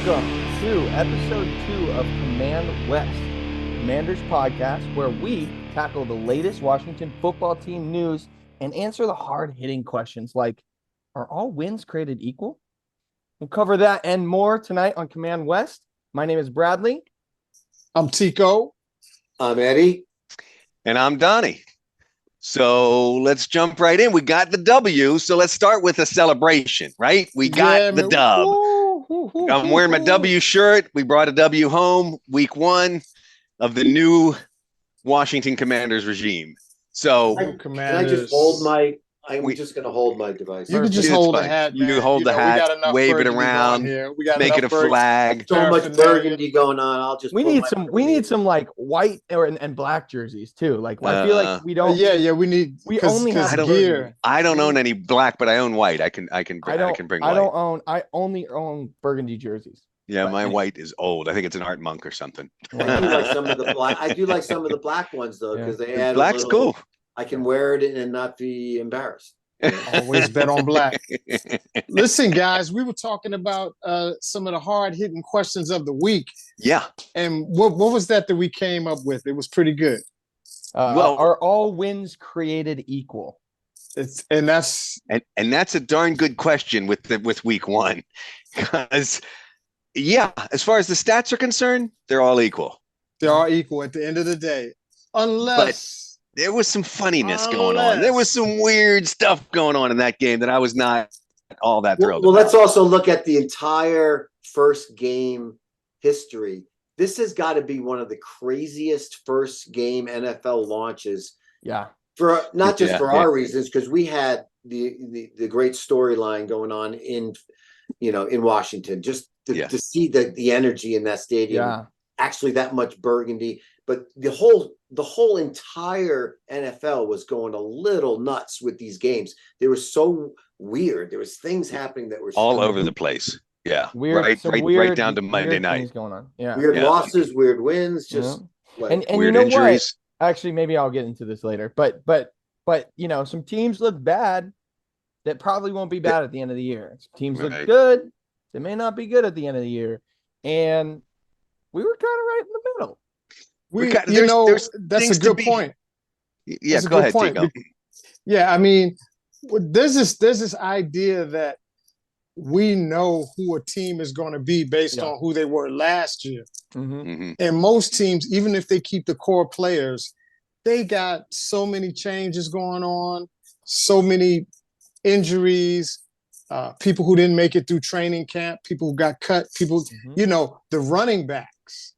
Welcome to episode 2 of Command West, Commanders podcast, where we tackle the latest Washington football team news and answer the hard-hitting questions like, are all wins created equal? We'll cover that and more tonight on Command West. My name is Bradley. I'm Tico. I'm Eddie. And I'm Donnie. So let's jump right in. We got the W, so let's start with a celebration, right? We got the dub. I'm wearing my W shirt. We brought a W home week 1 of the new Washington Commanders regime. So can I just hold my I'm just going to hold my device. You can just hold the hat, man. You hold the hat, wave it around, make it a flag. So much burgundy going on. I'll just we need some like white and black jerseys too. Like I feel like we don't. We only have gear. I don't own any black, but I own white. I can bring white. I only own burgundy jerseys. Yeah, my white is old. I think it's an Art Monk or something. I do like some of the black. I do like some of the black ones though, because they add black's cool. I can wear it and not be embarrassed. Always bet on black. Listen, guys, we were talking about some of the hard-hitting questions of the week. Yeah. And what was that we came up with? It was pretty good. Are all wins created equal? And that's a darn good question with week 1. Because as far as the stats are concerned, they're all equal. They are equal at the end of the day. Unless there was some funniness going on. There was some weird stuff going on in that game that I was not all that thrilled about. Let's also look at the entire first game history. This has got to be one of the craziest first game NFL launches. Yeah. For not just for our reasons, because we had the great storyline going on in Washington. Just to see the energy in that stadium. Yeah. Actually that much burgundy. But the whole entire NFL was going a little nuts with these games. They were so weird. There was things happening that were all over the place. Yeah, weird, right down to Monday night. Going on. Yeah, weird losses, weird wins, just and weird you know injuries. What? Actually, maybe I'll get into this later. But some teams look bad that probably won't be bad at the end of the year. Some teams look good. They may not be good at the end of the year, and we were kind of right in the middle. That's a good point. Yeah, go ahead, Tico. Yeah, I mean, there's this idea that we know who a team is going to be based on who they were last year. Mm-hmm. And most teams, even if they keep the core players, they got so many changes going on, so many injuries, people who didn't make it through training camp, people who got cut, people, the running backs.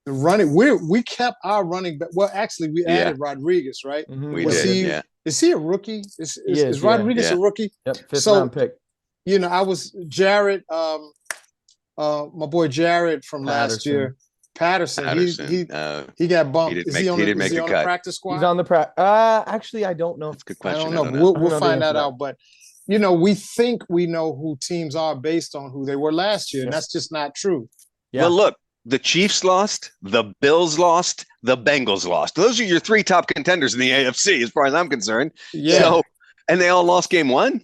We kept our running back. Well, actually, we added Rodriguez, right? Mm-hmm. We did. Is he a rookie? Is Rodriguez a rookie? Yep, fifth round pick. I was Jared, my boy Jared from last year. Patterson. He got bumped. Is he on the practice squad? He's on the actually, I don't know. That's a good question. I don't know. We'll find that out. But we think we know who teams are based on who they were last year, and that's just not true. Yeah. Well, look. The Chiefs lost, the Bills lost, the Bengals lost. Those are your 3 top contenders in the AFC, as far as I'm concerned. Yeah. So, and they all lost game 1.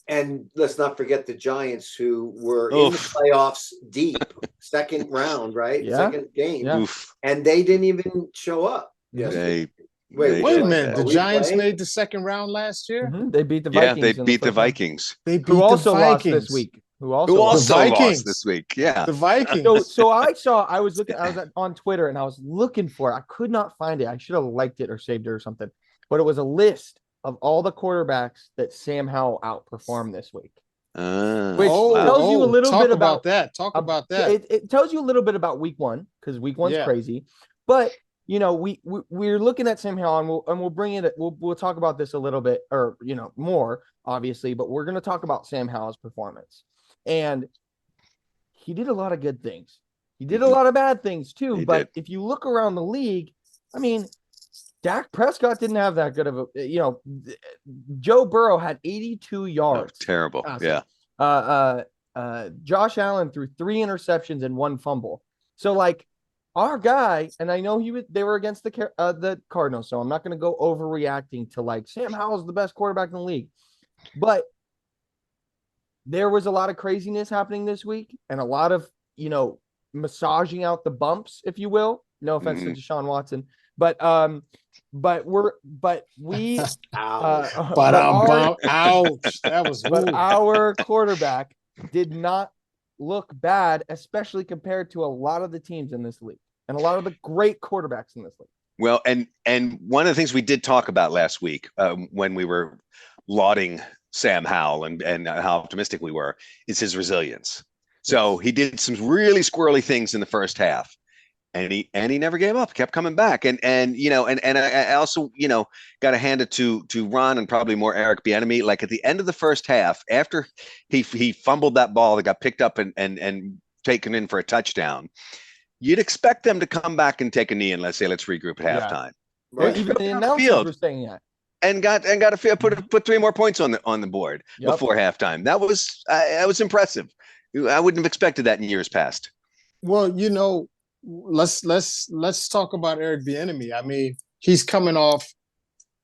And let's not forget the Giants, who were in the playoffs deep, second round, right? Yeah. Second game, and they didn't even show up. Yes. Wait a minute. The Giants made the second round last year. Mm-hmm. They beat the Vikings. Yeah, they beat the Vikings. Who also lost this week. Who also lost this week? Yeah, the Vikings. So I was on Twitter and I was looking for it. I could not find it. I should have liked it or saved it or something. But it was a list of all the quarterbacks that Sam Howell outperformed this week. Which tells you a little bit about that. Talk about that. It tells you a little bit about week 1 because week 1's crazy. But we're looking at Sam Howell and we'll bring it. We'll talk about this a little bit or more obviously. But we're going to talk about Sam Howell's performance. And he did a lot of good things. He did a lot of bad things too. If you look around the league, I mean, Dak Prescott didn't have that good of a, Joe Burrow had 82 yards. Oh, terrible. Awesome. Yeah. Josh Allen threw 3 interceptions and 1 fumble. So our guy, and I know they were against the Cardinals, so I'm not going to go overreacting to Sam Howell's the best quarterback in the league. But there was a lot of craziness happening this week and a lot of, massaging out the bumps, if you will. No offense to Deshaun Watson, but we ouch, that was but our quarterback did not look bad, especially compared to a lot of the teams in this league and a lot of the great quarterbacks in this league. Well, and one of the things we did talk about last week when we were lauding Sam Howell and how optimistic we were is his resilience. So he did some really squirrely things in the first half, and he never gave up, kept coming back. And I also, got to hand it to Ron and probably more Eric Bieniemy. Like at the end of the first half, after he fumbled that ball that got picked up and taken in for a touchdown, you'd expect them to come back and take a knee and let's regroup at halftime. Right. Even the announcers were saying that. And got a put 3 more points on the board before halftime. That was impressive. I wouldn't have expected that in years past. Well, let's talk about Eric Bieniemy. I mean, he's coming off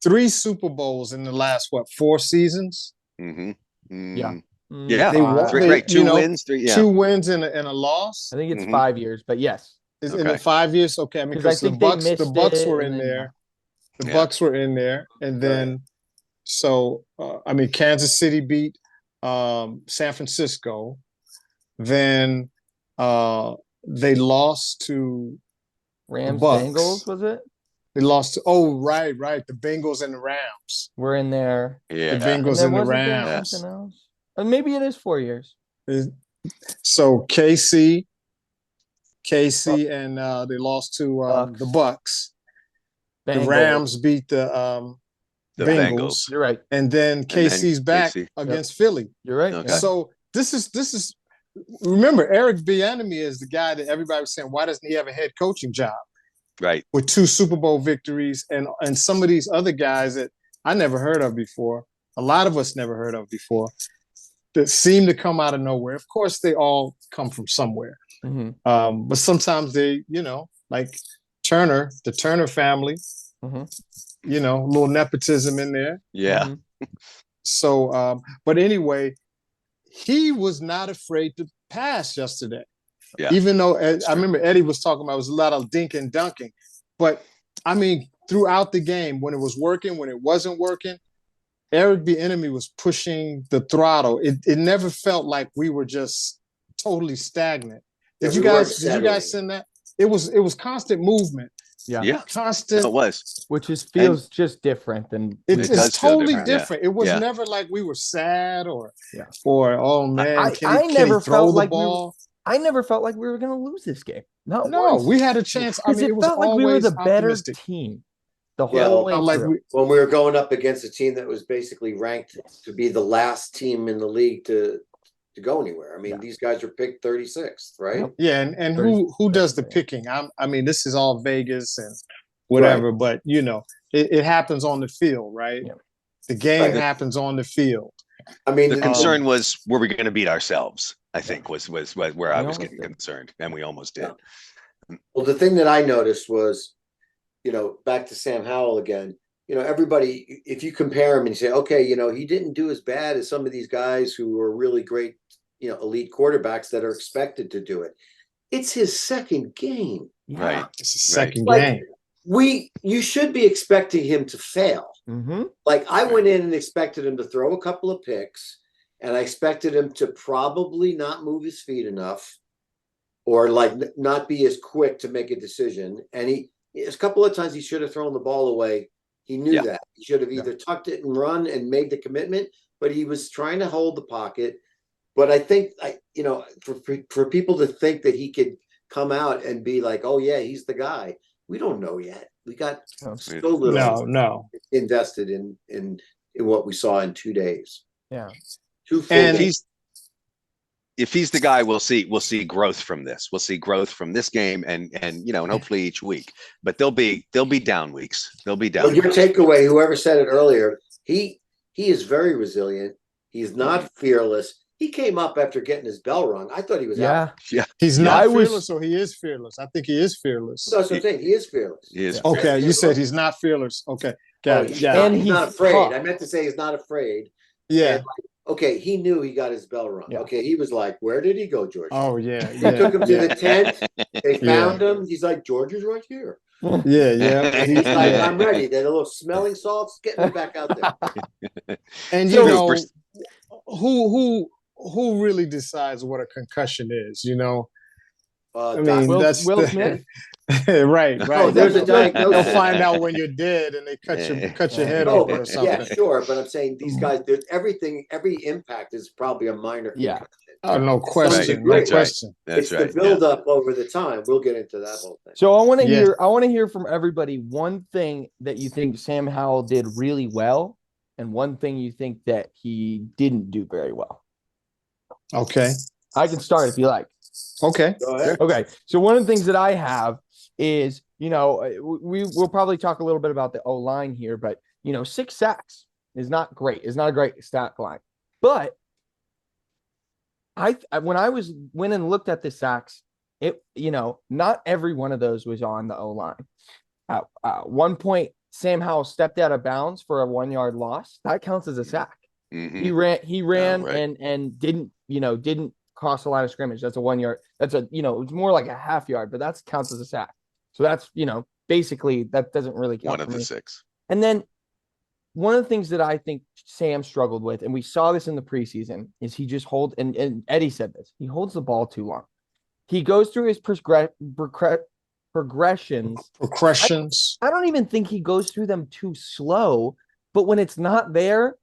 3 Super Bowls in the last 4 seasons. Mm-hmm. Yeah. Yeah, they won. Great. 2 wins, 3. Yeah. 2 wins and a loss. I think it's 5 years, but yes. Is in the 5 years? Okay, I mean, because the Bucks were in there. The Bucks were in there, and then Kansas City beat San Francisco. Then they lost to Rams, the Bucks. Bengals, was it? They lost to the Bengals and the Rams. We're in there. Yeah, the Bengals and the Rams. Something else? Maybe it is 4 years. So KC, and they lost to the Bucks. Bengals. The Rams beat the Bengals. You're right. And then KC's back against Philly. You're right. Okay. So this is. Remember, Eric Bieniemy is the guy that everybody was saying, why doesn't he have a head coaching job? Right. With 2 Super Bowl victories and some of these other guys that I never heard of before, a lot of us never heard of before, that seem to come out of nowhere. Of course, they all come from somewhere. Mm-hmm. But sometimes they, like Turner, the Turner family, a little nepotism in there. Yeah. Mm-hmm. So, but anyway, he was not afraid to pass yesterday. Yeah. Even though I remember Eddie was talking about it was a lot of dink and dunking. But I mean, throughout the game, when it was working, when it wasn't working, Eric Bieniemy was pushing the throttle. It never felt like we were just totally stagnant. Did you guys send that? It was constant movement. Yeah. Constant. It was. Which feels just different than it's totally different. It was never like we were sad or oh man, I never felt like I never felt like we were going to lose this game. No, we had a chance. I mean, it felt like we were the better team the whole way through. When we were going up against a team that was basically ranked to be the last team in the league to go anywhere. I mean, these guys are picked 36th, right? Yeah, and who does the picking? I mean, this is all Vegas and whatever, but it happens on the field, right? Yeah. The game happens on the field. I mean, the concern was, were we going to beat ourselves? I think was where I was getting concerned, and we almost did. Yeah. Well, the thing that I noticed was, back to Sam Howell again. Everybody, if you compare him and you say, okay, he didn't do as bad as some of these guys who are really great, elite quarterbacks that are expected to do it. It's his second game. Right. It's his second game. You should be expecting him to fail. Mm-hmm. Like I went in and expected him to throw a couple of picks, and I expected him to probably not move his feet enough or not be as quick to make a decision. And a couple of times he should have thrown the ball away. He knew that. He should have either tucked it and run and made the commitment, but he was trying to hold the pocket. But I think, for people to think that he could come out and be like, oh, yeah, he's the guy. We don't know yet. We got so little invested in what we saw in 2 days. Yeah. And if he's the guy, we'll see growth from this. We'll see growth from this game and hopefully each week. But there'll be down weeks. There'll be down. Well, your takeaway, whoever said it earlier, he is very resilient. He's not fearless. He came up after getting his bell rung. I thought he was out. Yeah. He's not fearless, or he is fearless. I think he is fearless. That's what I'm saying. He is fearless. He is. Okay, you said he's not fearless. Okay, got it. He's not afraid. I meant to say he's not afraid. Yeah. okay, he knew he got his bell rung. Yeah. Okay, he was like, where did he go, George? Oh yeah, They took him to the tent. They found him. He's like, George is right here. Yeah. And he's like, I'm ready. That little smelling salts, get me back out there. And you know, who really decides what a concussion is? You know, I mean, Will that's Smith. right. Oh, there's a diagnosis. They'll find out when you're dead, and they cut your head over or something. Yeah, sure. But I'm saying these guys, there's every impact is probably a minor concussion. Oh, no question. No question. It's the buildup over the time. We'll get into that whole thing. So I want to hear from everybody one thing that you think Sam Howell did really well, and one thing you think that he didn't do very well. Okay. I can start if you like. Okay. Go ahead. Okay. So one of the things that I have is, we'll probably talk a little bit about the O-line here, but 6 sacks is not great. It's not a great stat line. But when I went and looked at the sacks, not every one of those was on the O-line. At one point, Sam Howell stepped out of bounds for a 1-yard loss. That counts as a sack. Mm-hmm. He ran and didn't cross the line of scrimmage. That's a 1 yard. That's it's more like a half yard, but that counts as a sack. So that's, basically that doesn't really count. One of the 6. And then one of the things that I think Sam struggled with, and we saw this in the preseason, is he just and Eddie said this, he holds the ball too long. He goes through his progressions. I don't even think he goes through them too slow, but when it's not there,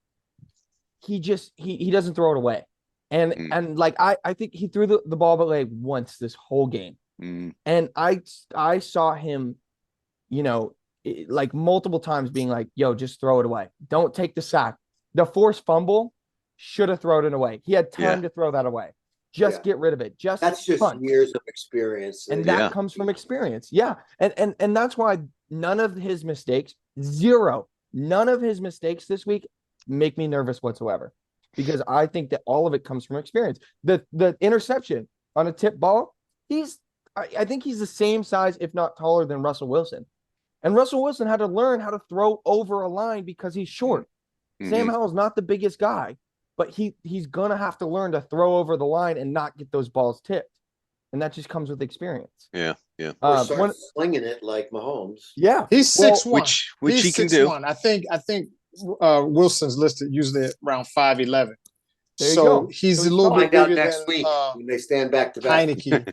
he doesn't throw it away. And like I think he threw the ball away once this whole game. And I saw him, like multiple times being like, yo, just throw it away. Don't take the sack. The forced fumble, should have thrown it away. He had time to throw that away. Just get rid of it. That's just punt. Years of experience. And that comes from experience. Yeah. And that's why none of his mistakes, none of his mistakes this week make me nervous whatsoever. Because I think that all of it comes from experience. The interception on a tip ball, I think he's the same size, if not taller, than Russell Wilson. And Russell Wilson had to learn how to throw over a line because he's short. Sam Howell's not the biggest guy, but he's going to have to learn to throw over the line and not get those balls tipped. And that just comes with experience. Yeah. Or start slinging it like Mahomes. Yeah. He's 6'1", which he can do. I think Wilson's listed usually at around 5'11". So he's a little bit bigger next week when they stand back to back. Heineke.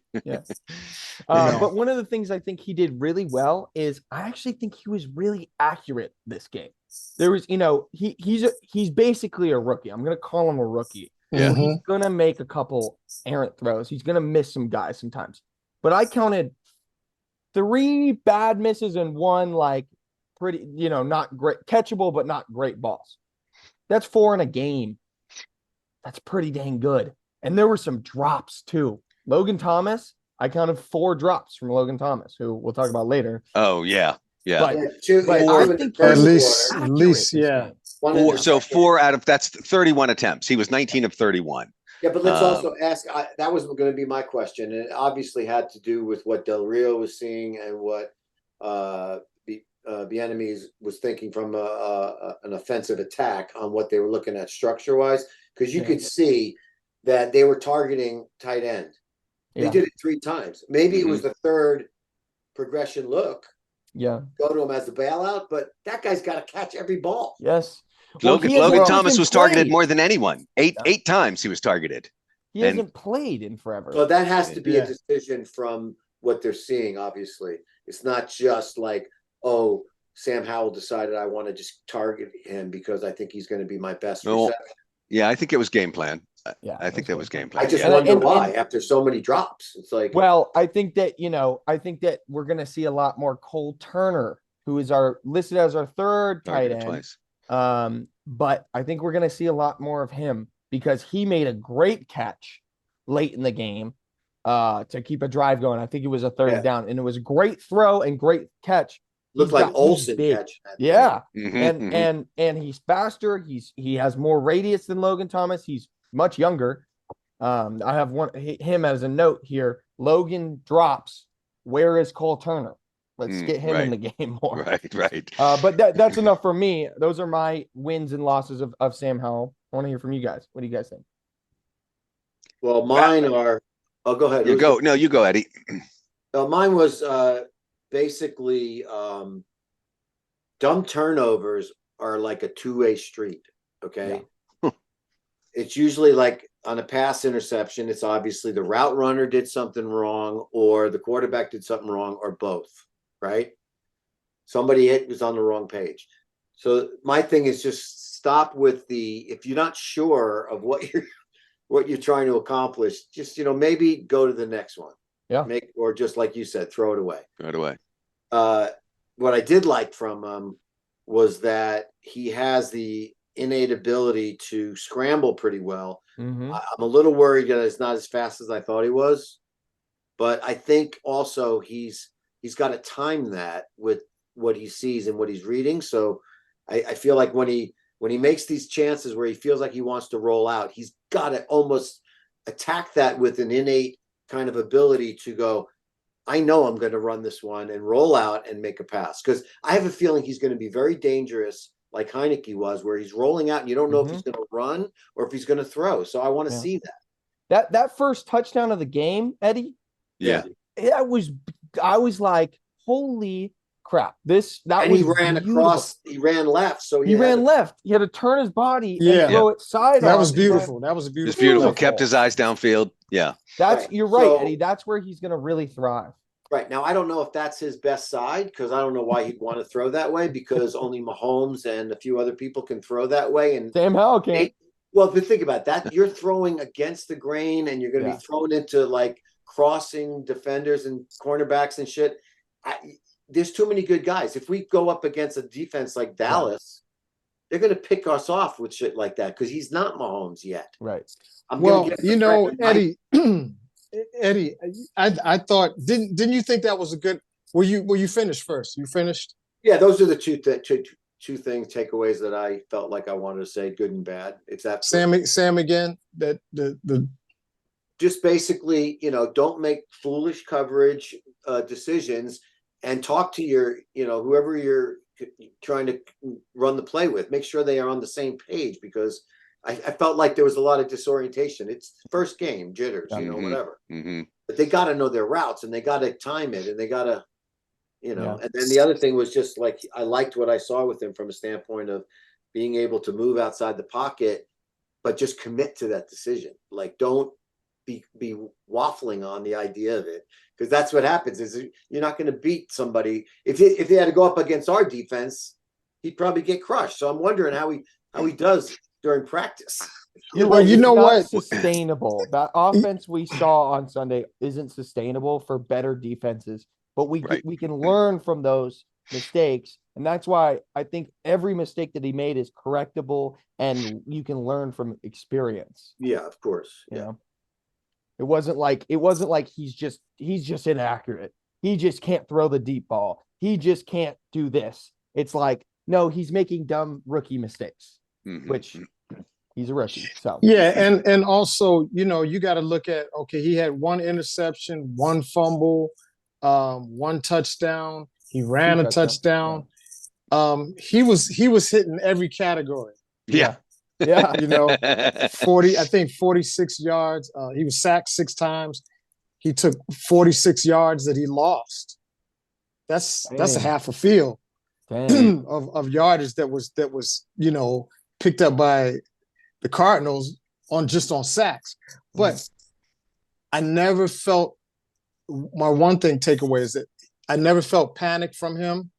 But one of the things I think he did really well is I actually think he was really accurate this game. There was, he's basically a rookie. I'm going to call him a rookie. Yeah. He's going to make a couple errant throws. He's going to miss some guys sometimes. But I counted 3 bad misses and 1 like pretty, not great, catchable, but not great balls. That's 4 in a game. That's pretty dang good. And there were some drops too. Logan Thomas, I counted 4 drops from Logan Thomas, who we'll talk about later. Oh, yeah. But I think at least, yeah. So 4 out of, that's 31 attempts. He was 19 of 31. Yeah, but let's also ask, that was going to be my question. And it obviously had to do with what Del Rio was seeing and what Bieniemy was thinking from an offensive attack on what they were looking at structure-wise. Because you could see that they were targeting tight end. They did it 3 times. Maybe it was the 3rd progression look. Yeah. Go to him as a bailout, but that guy's got to catch every ball. Yes. Logan Thomas was targeted more than anyone. Eight times he was targeted. He hasn't played in forever. So that has to be a decision from what they're seeing, obviously. It's not just like, oh, Sam Howell decided I want to just target him because I think he's going to be my best reception. Yeah, I think it was game plan. Yeah, I think that was game plan. I just wonder why after so many drops. It's like, well, I think that we're going to see a lot more Cole Turner, who is listed as our 3rd tight end. Twice. But I think we're going to see a lot more of him because he made a great catch late in the game to keep a drive going. I think it was a 3rd down, and it was a great throw and great catch. Looked like Olsen catch. Yeah. And he's faster. He has more radius than Logan Thomas. He's much younger. I have him as a note here. Logan drops. Where is Cole Turner? Let's get him in the game more. Right. But that's enough for me. Those are my wins and losses of Sam Howell. I want to hear from you guys. What do you guys think? Well, mine are. Oh, go ahead. You go. No, you go, Eddie. Mine was basically dumb turnovers are like a two-way street. Okay. Yeah. It's usually like on a pass interception, it's obviously the route runner did something wrong, or the quarterback did something wrong, or both, right? Somebody was on the wrong page. So my thing is just stop with if you're not sure of what you're trying to accomplish, just maybe go to the next one. Yeah. Or just like you said, throw it away. Throw it away. What I did like from him was that he has the innate ability to scramble pretty well. Mm-hmm. I'm a little worried that it's not as fast as I thought he was, but I think also he's got to time that with what he sees and what he's reading. So I feel like when he makes these chances where he feels like he wants to roll out, he's got to almost attack that with an innate kind of ability to go, I know I'm going to run this one and roll out and make a pass. Because I have a feeling he's going to be very dangerous, like Heineke was, where he's rolling out and you don't know if he's going to run or if he's going to throw. So I want to see that. That first touchdown of the game, Eddie. Yeah. I was like, holy crap. He ran across, he ran left. So he ran left. He had to turn his body and throw it side. That was beautiful. That was beautiful. It's beautiful. Kept his eyes downfield. Yeah. You're right, Eddie. That's where he's going to really thrive. Right. Now, I don't know if that's his best side, because I don't know why he'd want to throw that way, because only Mahomes and a few other people can throw that way. And Sam Howell can't. Well, but think about that. You're throwing against the grain and you're going to be thrown into like crossing defenders and cornerbacks and shit. There's too many good guys. If we go up against a defense like Dallas, they're going to pick us off with shit like that because he's not Mahomes yet. Right. Eddie, I thought didn't you think that was a good? Were you finished first? You finished? Yeah, those are the two takeaways that I felt like I wanted to say, good and bad. It's absolutely Sam again. That the just basically, don't make foolish coverage decisions, and talk to your, whoever you're trying to run the play with. Make sure they are on the same page, because I felt like there was a lot of disorientation. It's first game, jitters, whatever. Mm-hmm. But they got to know their routes and they got to time it and they got to, and then the other thing was just like, I liked what I saw with him from a standpoint of being able to move outside the pocket, but just commit to that decision. Like, don't be waffling on the idea of it, because that's what happens. Is you're not going to beat somebody. If they had to go up against our defense, he'd probably get crushed. So I'm wondering how he does during practice. What? Sustainable. That offense we saw on Sunday isn't sustainable for better defenses, but we can learn from those mistakes, and that's why I think every mistake that he made is correctable, and you can learn from experience. Yeah, of course. Yeah. It wasn't like he's just inaccurate. He just can't throw the deep ball. He just can't do this. It's like, no, he's making dumb rookie mistakes, which he's a rookie. So and also, you got to look at, okay, he had one interception, one fumble, one touchdown. He ran a touchdown. He was hitting every category. Yeah. 46 yards. He was sacked 6 times. He took 46 yards that he lost. That's a half a field of yardage that was picked up by the Cardinals on sacks. But I never felt, my one thing takeaway is that I never felt panic from him.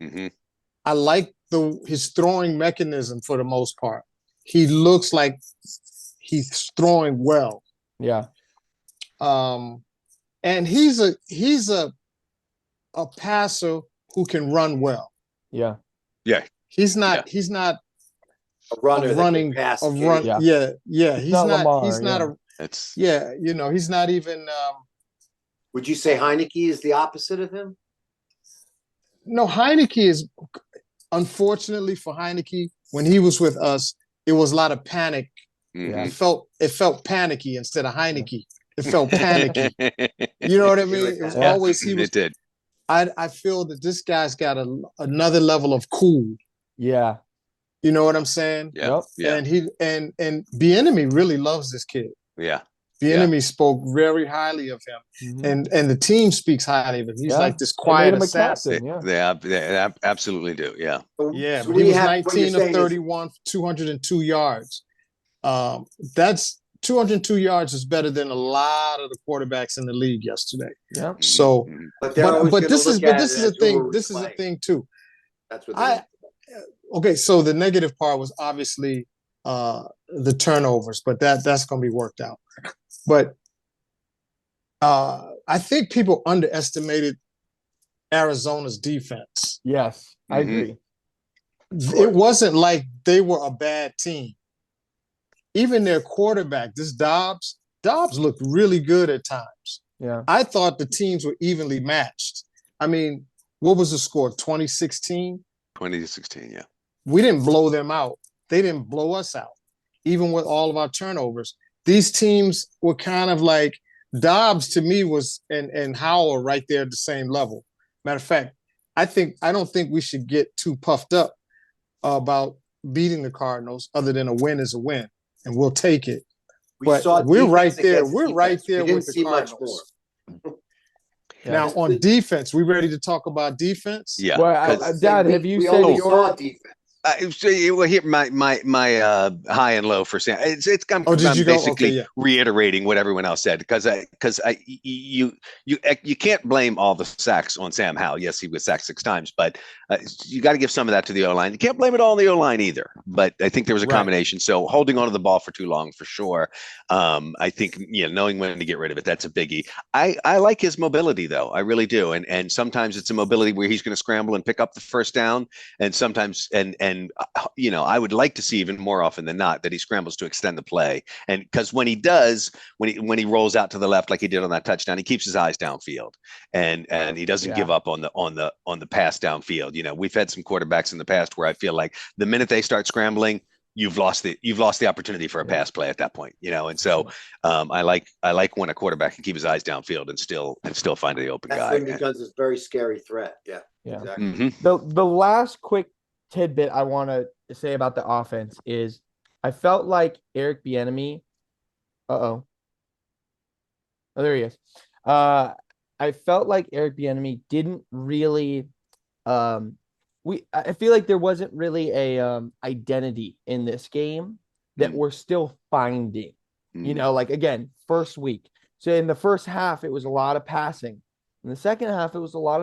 Mm-hmm. I like his throwing mechanism for the most part. He looks like he's throwing well. Yeah. And he's a passer who can run well. Yeah. Yeah. He's not a runner running pass. Yeah. He's not Lamar, he's not even would you say Heineke is the opposite of him? No, Heineke is, unfortunately for Heineke, when he was with us, it was a lot of panic. Mm-hmm. It felt panicky instead of Heineke. It felt panicky. You know what I mean? It was always he was. It did. I feel that this guy's got another level of cool. Yeah. You know what I'm saying? Yeah. Yep. Yeah. And Bieniemy really loves this kid. Yeah. Bieniemy spoke very highly of him, and the team speaks highly of him. He's like this quiet assassin. They absolutely do. Yeah. Yeah, So but he was what you're 19 of saying is 31, 202 yards. That's 202 yards is better than a lot of the quarterbacks in the league yesterday. Yeah. So, but they're always going to look at this it is a as who are thing. we This is a playing. thing too. That's what they Okay, so the negative part was obviously the turnovers, but that's going to be worked out. But I think people underestimated Arizona's defense. Yes, I agree. It wasn't like they were a bad team. Even their quarterback, this Dobbs looked really good at times. Yeah. I thought the teams were evenly matched. I mean, what was the score? 2016? 2016, yeah. We didn't blow them out. They didn't blow us out, even with all of our turnovers. These teams were kind of like Dobbs to me was and Howell right there at the same level. Matter of fact, I don't think we should get too puffed up about beating the Cardinals, other than a win is a win, and we'll take it. But we're right there. We're right there with the Cardinals. Now on defense, we ready to talk about defense? Yeah. Well, Dad, have you said saw defense? Well, here my high and low for Sam. I'm basically reiterating what everyone else said because you can't blame all the sacks on Sam Howell. Yes, he was sacked 6 times, but you got to give some of that to the O-line. You can't blame it all on the O-line either. But I think there was a combination. So holding on to the ball for too long for sure. I think knowing when to get rid of it, that's a biggie. I like his mobility though. I really do. And sometimes it's a mobility where he's going to scramble and pick up the first down, and sometimes and I would like to see even more often than not that he scrambles to extend the play. And because when he does, when he rolls out to the left like he did on that touchdown, he keeps his eyes downfield and he doesn't give up on the pass downfield. We've had some quarterbacks in the past where I feel like the minute they start scrambling, you've lost the opportunity for a pass play at that point, and so I like when a quarterback can keep his eyes downfield and still find the open guy. Because it's a very scary threat. Yeah. Exactly. Mm-hmm. The last quick tidbit I want to say about the offense is I felt like Eric Bieniemy. Oh, there he is. I felt like Eric Bieniemy didn't really. I feel like there wasn't really a identity in this game that we're still finding. Like again, first week. So in the first half, it was a lot of passing. In the second half, it was a lot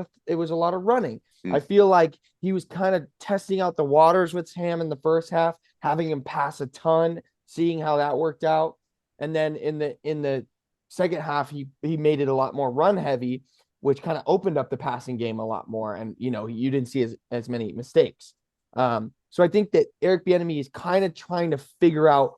of running. I feel like he was kind of testing out the waters with Sam in the first half, having him pass a ton, seeing how that worked out. And then in the second half, he made it a lot more run heavy, which kind of opened up the passing game a lot more. And, you didn't see as many mistakes. So I think that Eric Bieniemy is kind of trying to figure out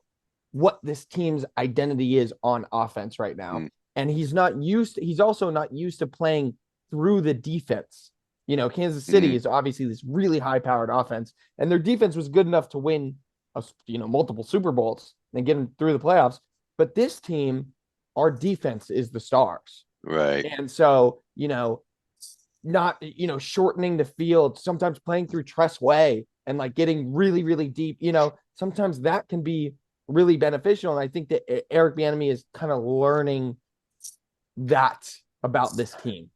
what this team's identity is on offense right now. And he's also not used to playing through the defense. Kansas City is obviously this really high-powered offense, and their defense was good enough to win, multiple Super Bowls and get them through the playoffs. But this team, our defense is the stars, right? And so, not shortening the field, sometimes playing through Tress Way and like getting really, really deep. Sometimes that can be really beneficial, and I think that Eric Bieniemy is kind of learning that about this team.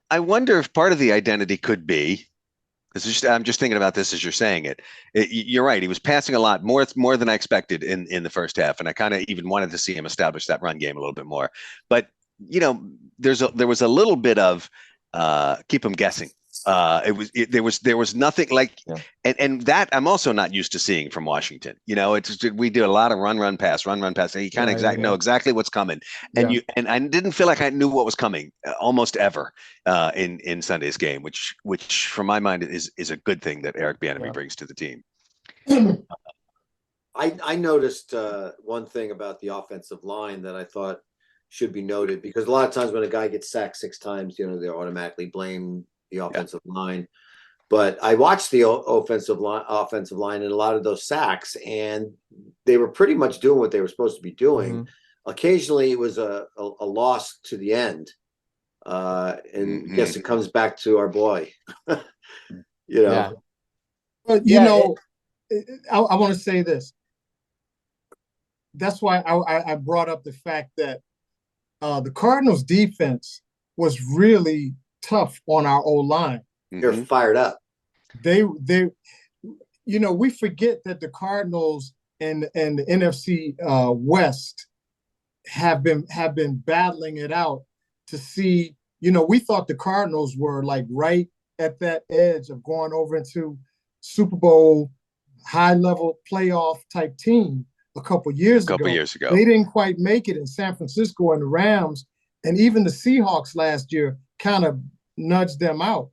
I wonder if part of the identity could be, I'm just thinking about this as you're saying it. You're right. He was passing a lot more than I expected in the first half. And I kind of even wanted to see him establish that run game a little bit more. But, there was a little bit of keep him guessing. There was nothing like, and that I'm also not used to seeing from Washington. We do a lot of run pass. And you kind of know exactly what's coming. And and I didn't feel like I knew what was coming almost ever in Sunday's game, which from my mind is a good thing that Eric Bieniemy brings to the team. I noticed one thing about the offensive line that I thought should be noted, because a lot of times when a guy gets sacked 6 times, they automatically blame the offensive line. But I watched the offensive line in a lot of those sacks, and they were pretty much doing what they were supposed to be doing. Occasionally it was a loss to the end. And I guess it comes back to our boy. You know. Yeah. But you know, I want to say this. That's why I brought up the fact that the Cardinals defense was really tough on our O-line. They're fired up. They you know, we forget that the Cardinals and the NFC West have been battling it out to see, you know, we thought the Cardinals were like right at that edge of going over into Super Bowl high level playoff type team a couple years ago. They didn't quite make it in San Francisco, and the Rams and even the Seahawks last year kind of nudged them out.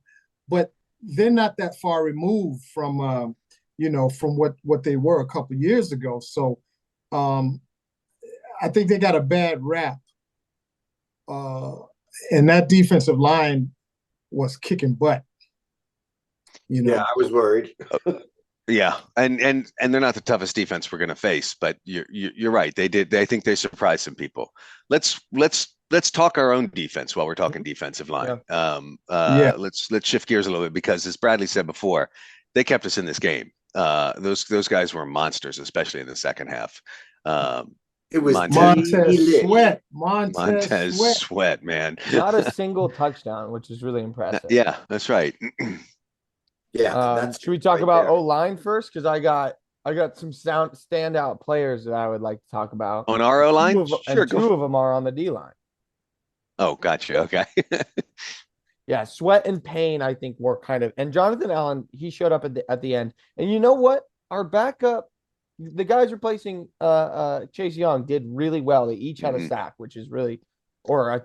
But they're not that far removed from you know, from what they were a couple years ago. So I think they got a bad rap. And that defensive line was kicking butt. You know? Yeah, I was worried. Yeah, and they're not the toughest defense we're going to face, but you're right. I think they surprised some people. Let's talk our own defense while we're talking defensive line. Yeah. Let's shift gears a little bit, because as Bradley said before, they kept us in this game. Those guys were monsters, especially in the second half. It was Montez Sweat, man. Not a single touchdown, which is really impressive. Yeah, that's right. Yeah. Should we talk about O-line first? Because I got some standout players that I would like to talk about. On our O-line? Sure. Two of them are on the D-line. Oh, gotcha. Okay. Yeah, Sweat and Payne, I think, were kind of, and Jonathan Allen, he showed up at the end. And you know what? Our backup, the guys replacing Chase Young, did really well. They each had a sack, which is really, they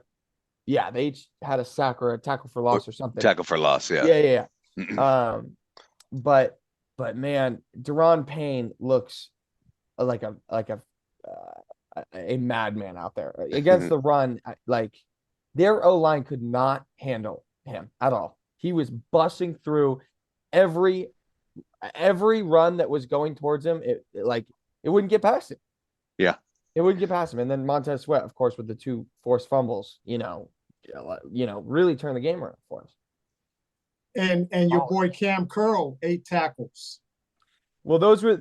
each had a sack or a tackle for loss or something. Tackle for loss, yeah. Yeah. But man, Deron Payne looks like a madman out there against the run. Like, their O-line could not handle him at all. He was busting through every run that was going towards him. It wouldn't get past him. Yeah, it wouldn't get past him. And then Montez Sweat, of course, with the 2 forced fumbles, really turned the game around for us. And your boy Cam Curl, 8 tackles. Well, those were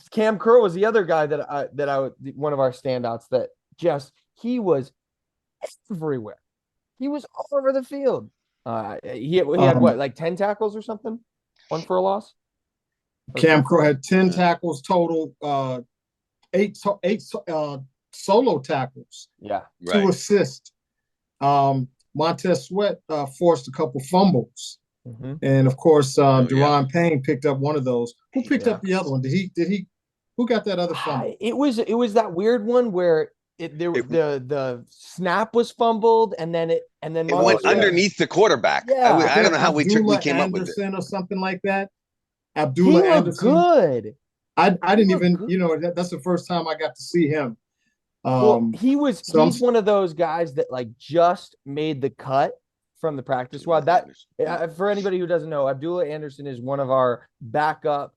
Cam Curl was the other guy that I one of our standouts, that he was everywhere. He was all over the field. He had what, like 10 tackles or something? 1 for a loss? Cam Curl had 10 tackles total, 8 solo tackles. Yeah. 2 assists. Montez Sweat forced a couple fumbles. And of course, Deron Payne picked up one of those. Who picked up the other one? Did he? Who got that other fumble? It was that weird one where the snap was fumbled, and then it went underneath the quarterback. Yeah. I don't know how we came Anderson up with it, or something like that. Abdullah Anderson. Good. I didn't even good. That's the first time I got to see him. He's one of those guys that like just made the cut from the practice squad. That for anybody who doesn't know, Abdullah Anderson is one of our backup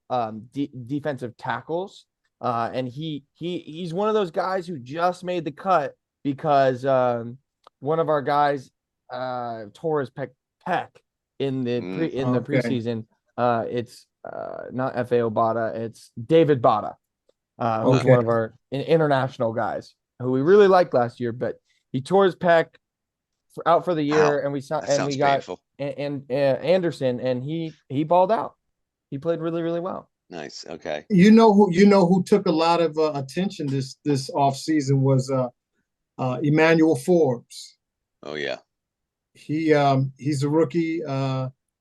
defensive tackles, and he's one of those guys who just made the cut because one of our guys tore his pec in the preseason. It's not F.A. Obata, it's David Bada, who's one of our international guys who we really liked last year, but he tore his pec out for the year, and we got Anderson, and he balled out. He played really, really well. Nice. Okay. You know who took a lot of attention this offseason was Emmanuel Forbes. Oh yeah. He's a rookie.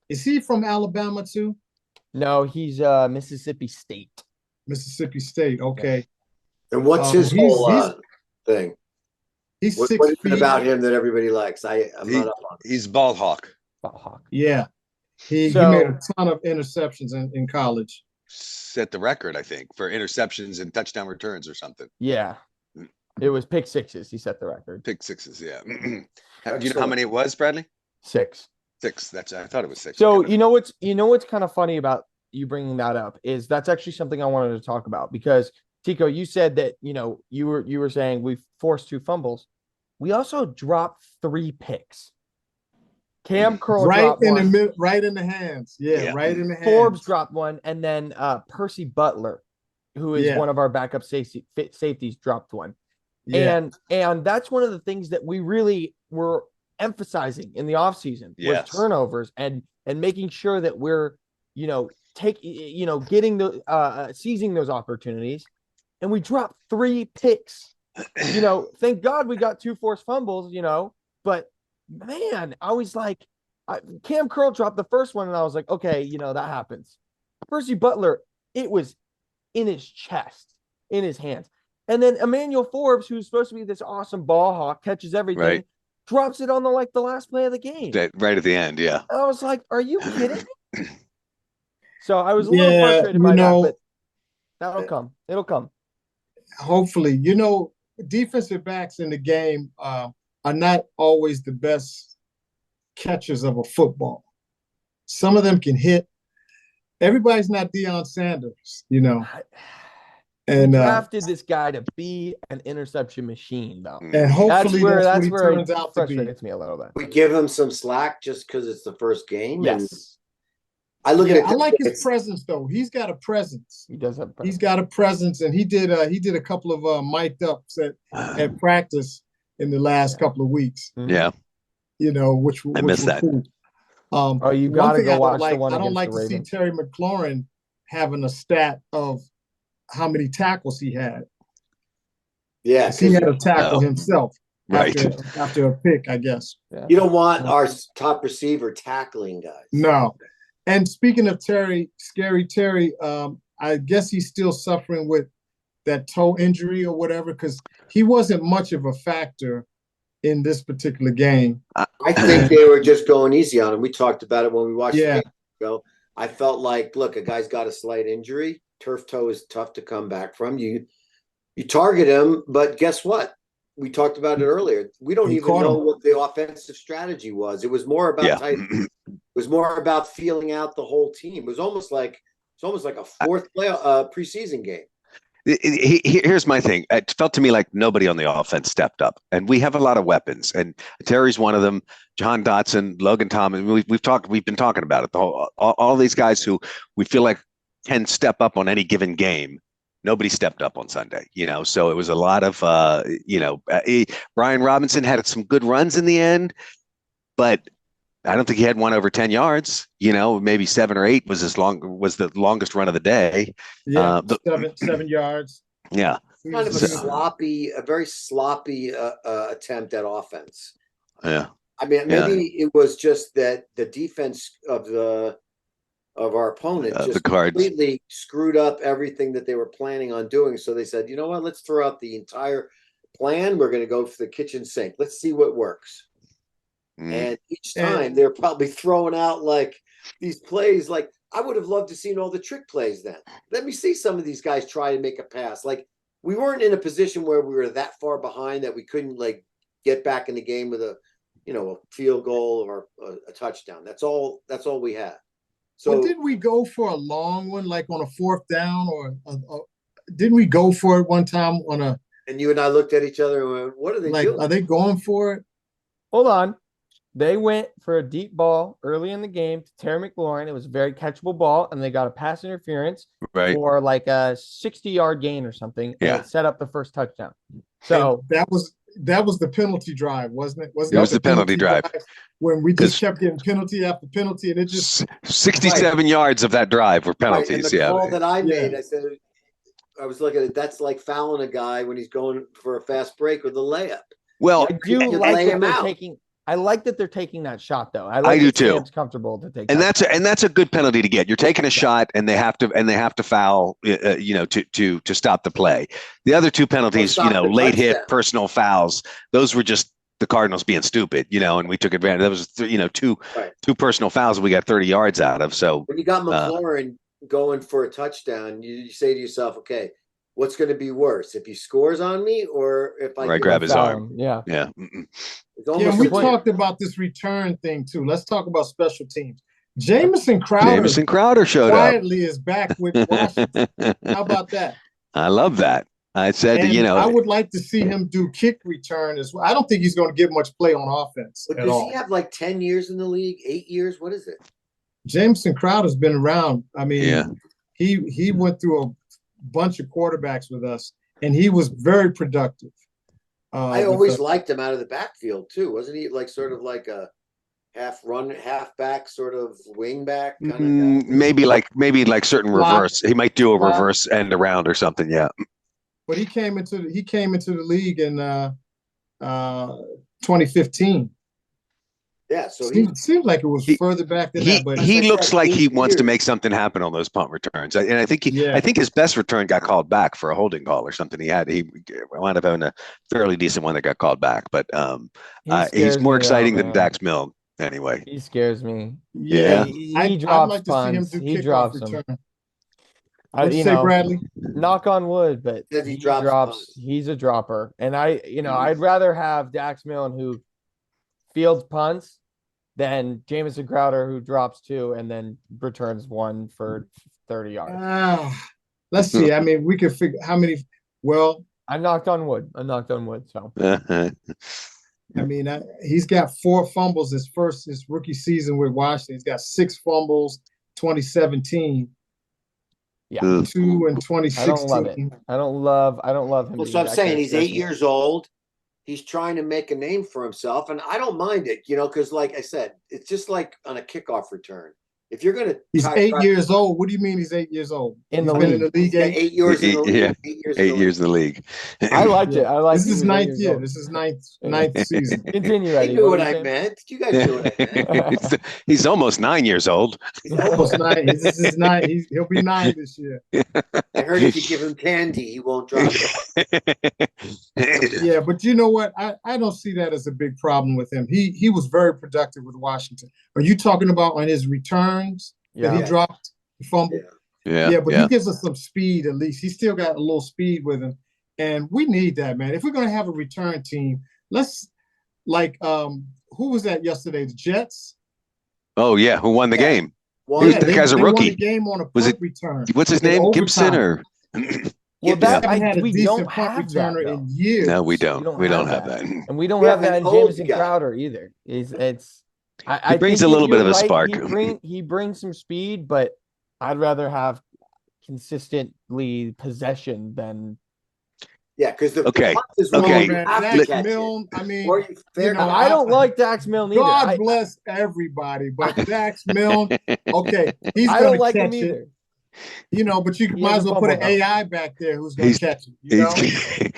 Is he from Alabama too? No, he's Mississippi State. Mississippi State. Okay. And what's his whole thing? He's what 6 is feet. it about him that everybody likes? I'm not up on it. He's ball hawk. Yeah. He made a ton of interceptions in college. Set the record, I think, for interceptions and touchdown returns or something. Yeah. It was pick sixes. He set the record. Pick sixes, yeah. Do you know how many it was, Bradley? 6. 6. I thought it was 6. So you know what's kind of funny about you bringing that up is that's actually something I wanted to talk about, because Tico, you said that you were saying we forced 2 fumbles. We also dropped 3 picks. Cam Curl right dropped in one. the right in the hands. Yeah, right in the hands. Forbes dropped one, and then Percy Butler, who is one of our backup safeties, dropped one. Yeah. And that's one of the things that we really were emphasizing in the offseason was turnovers and making sure that we're, getting the seizing those opportunities. And we dropped 3 picks. Thank God we got 2 forced fumbles, but man, I was like, Cam Curl dropped the first one, and I was like, okay, that happens. Percy Butler, it was in his chest, in his hands. And then Emmanuel Forbes, who's supposed to be this awesome ball hawk, catches everything, drops it on the last play of the game. Right at the end, yeah. I was like, are you kidding me? So I was a little frustrated by that, but that'll come. It'll come. Hopefully. Defensive backs in the game are not always the best catchers of a football. Some of them can hit. Everybody's not Deion Sanders, And drafted this guy to be an interception machine, though. And hopefully that's where he turns out to be. Frustrates me a little bit. We give him some slack just because it's the first game. Yes. I look at it. I like his presence, though. He's got a presence. He does have a presence. He's got a presence, and he did a couple of mic'd ups at practice in the last couple of weeks. Yeah. Which I missed that. Cool. You got to go watch the one I don't like to see Terry McLaurin having a stat of how many tackles he had. Yeah, he had a tackle himself after a pick, I guess. Yeah. You don't want our top receiver tackling guys. No. And speaking of Scary Terry, I guess he's still suffering with that toe injury or whatever, because he wasn't much of a factor in this particular game. I think they were just going easy on him. We talked about it when we watched the game ago. I felt like, look, a guy's got a slight injury. Turf toe is tough to come back from. You target him, but guess what? We talked about it earlier. We don't even know what the offensive strategy was. It was more about it was more about feeling out the whole team. It was almost like a fourth preseason game. Here's my thing. It felt to me like nobody on the offense stepped up, and we have a lot of weapons, and Terry's one of them. John Dotson, Logan Thomas. We've been talking about it. All these guys who we feel like can step up on any given game. Nobody stepped up on Sunday, so it was a lot of, Brian Robinson had some good runs in the end, but I don't think he had one over 10 yards, maybe 7 or 8 was the longest run of the day. Yeah. 7 yards. Yeah. Kind of a very sloppy attempt at offense. Yeah. I mean, maybe it was just that the defense of our opponent just completely screwed up everything that they were planning on doing. So they said, you know what, let's throw out the entire plan. We're going to go for the kitchen sink. Let's see what works. And each time they're probably throwing out like these plays. Like, I would have loved to seen all the trick plays then. Let me see some of these guys try to make a pass. Like, we weren't in a position where we were that far behind that we couldn't like get back in the game with a field goal or a touchdown. That's all we had. So didn't we go for a long one, like on a 4th down, or didn't we go for it one time on a? And you and I looked at each other and went, "What are they doing? Are they going for it?" Hold on, they went for a deep ball early in the game to Terry McLaurin. It was a very catchable ball, and they got a pass interference for like a 60-yard gain or something. And it set up the first touchdown. So and that was the penalty drive, wasn't it? It was the penalty drive when we just kept getting penalty after penalty, and it just 67 yards of that drive were penalties. And the call that I made, I said, I was looking at it. That's like fouling a guy when he's going for a fast break with a layup. Well, I do like that they're taking. I like that they're taking that shot, though. I do too. It's comfortable to take, and that's a good penalty to get. You're taking a shot, and they have to foul, to stop the play. The other 2 penalties, late hit, personal fouls. Those were just the Cardinals being stupid, and we took advantage. That was, two personal fouls we got 30 yards out of. So when you got McLaurin going for a touchdown, you say to yourself, okay, what's going to be worse, if he scores on me or if I grab his arm? Yeah. We talked about this return thing too. Let's talk about special teams. Jamison Crowder showed quietly is back with Washington. How about that? I love that. I said, and I would like to see him do kick return as well. I don't think he's going to get much play on offense But at does all. he have like 10 years in the league? 8 years? What is it? Jameson Crowder's been around. I mean, yeah. he went through a bunch of quarterbacks with us, and he was very productive. I always liked him out of the backfield too. Wasn't he like sort of like a half run, half back, sort of wing back kind of guy? Maybe like certain reverse. He might do a reverse end around or something. Yeah. But he came into the league in 2015. Yeah, so seems like it was further back than that. But he looks like he wants to make something happen on those punt returns, and I think his best return got called back for a holding call or something. He wound up having a fairly decent one that got called back, but he's more exciting than Dax Milne anyway. He scares me. Yeah, he drops like punts. He drops them. What'd you say, Bradley? Knock on wood, but he drops. He's a dropper, and I'd rather have Dax Milne who fields punts than Jamison Crowder who drops 2 and then returns 1 for 30 yards. Let's see. I mean, we could figure how many. Well, I knocked on wood. So. I mean, he's got 4 fumbles his rookie season with Washington. He's got 6 fumbles, 2017. Yeah, 2 in 2016. I don't love it. I don't love him. Well, so I'm saying he's 8 years old. He's trying to make a name for himself, and I don't mind it, because like I said, it's just like on a kickoff return. If you're going to, he's 8 years old. What do you mean he's 8 years old? In the league, 8 years in the league. Yeah, 8 years in the league. I liked it. This is 9th year. This is ninth season. Continue. You knew what I meant. You guys knew what I meant. He's almost 9 years old. He's almost 9. This is 9. He'll be 9 this year. I heard if you give him candy, he won't drop it. Yeah, but you know what? I don't see that as a big problem with him. He was very productive with Washington. Are you talking about on his returns that he dropped the fumble? Yeah, but he gives us some speed at least. He's still got a little speed with him, and we need that, man. If we're going to have a return team, let's who was that yesterday? The Jets. Oh yeah, who won the game? The guy's a rookie. Won the game on a punt return. What's his name? Gibson or? Well, we don't have that in years. No, we don't. We don't have that, and we don't have that in Jamison Crowder either. He brings a little bit of a spark. He brings some speed, but I'd rather have consistently possession than. Yeah, because the Dax Milne, I mean, I don't like Dax Milne either. God bless everybody, but Dax Milne, okay, he's I don't like him either. But you might as well put an AI back there who's going to catch it.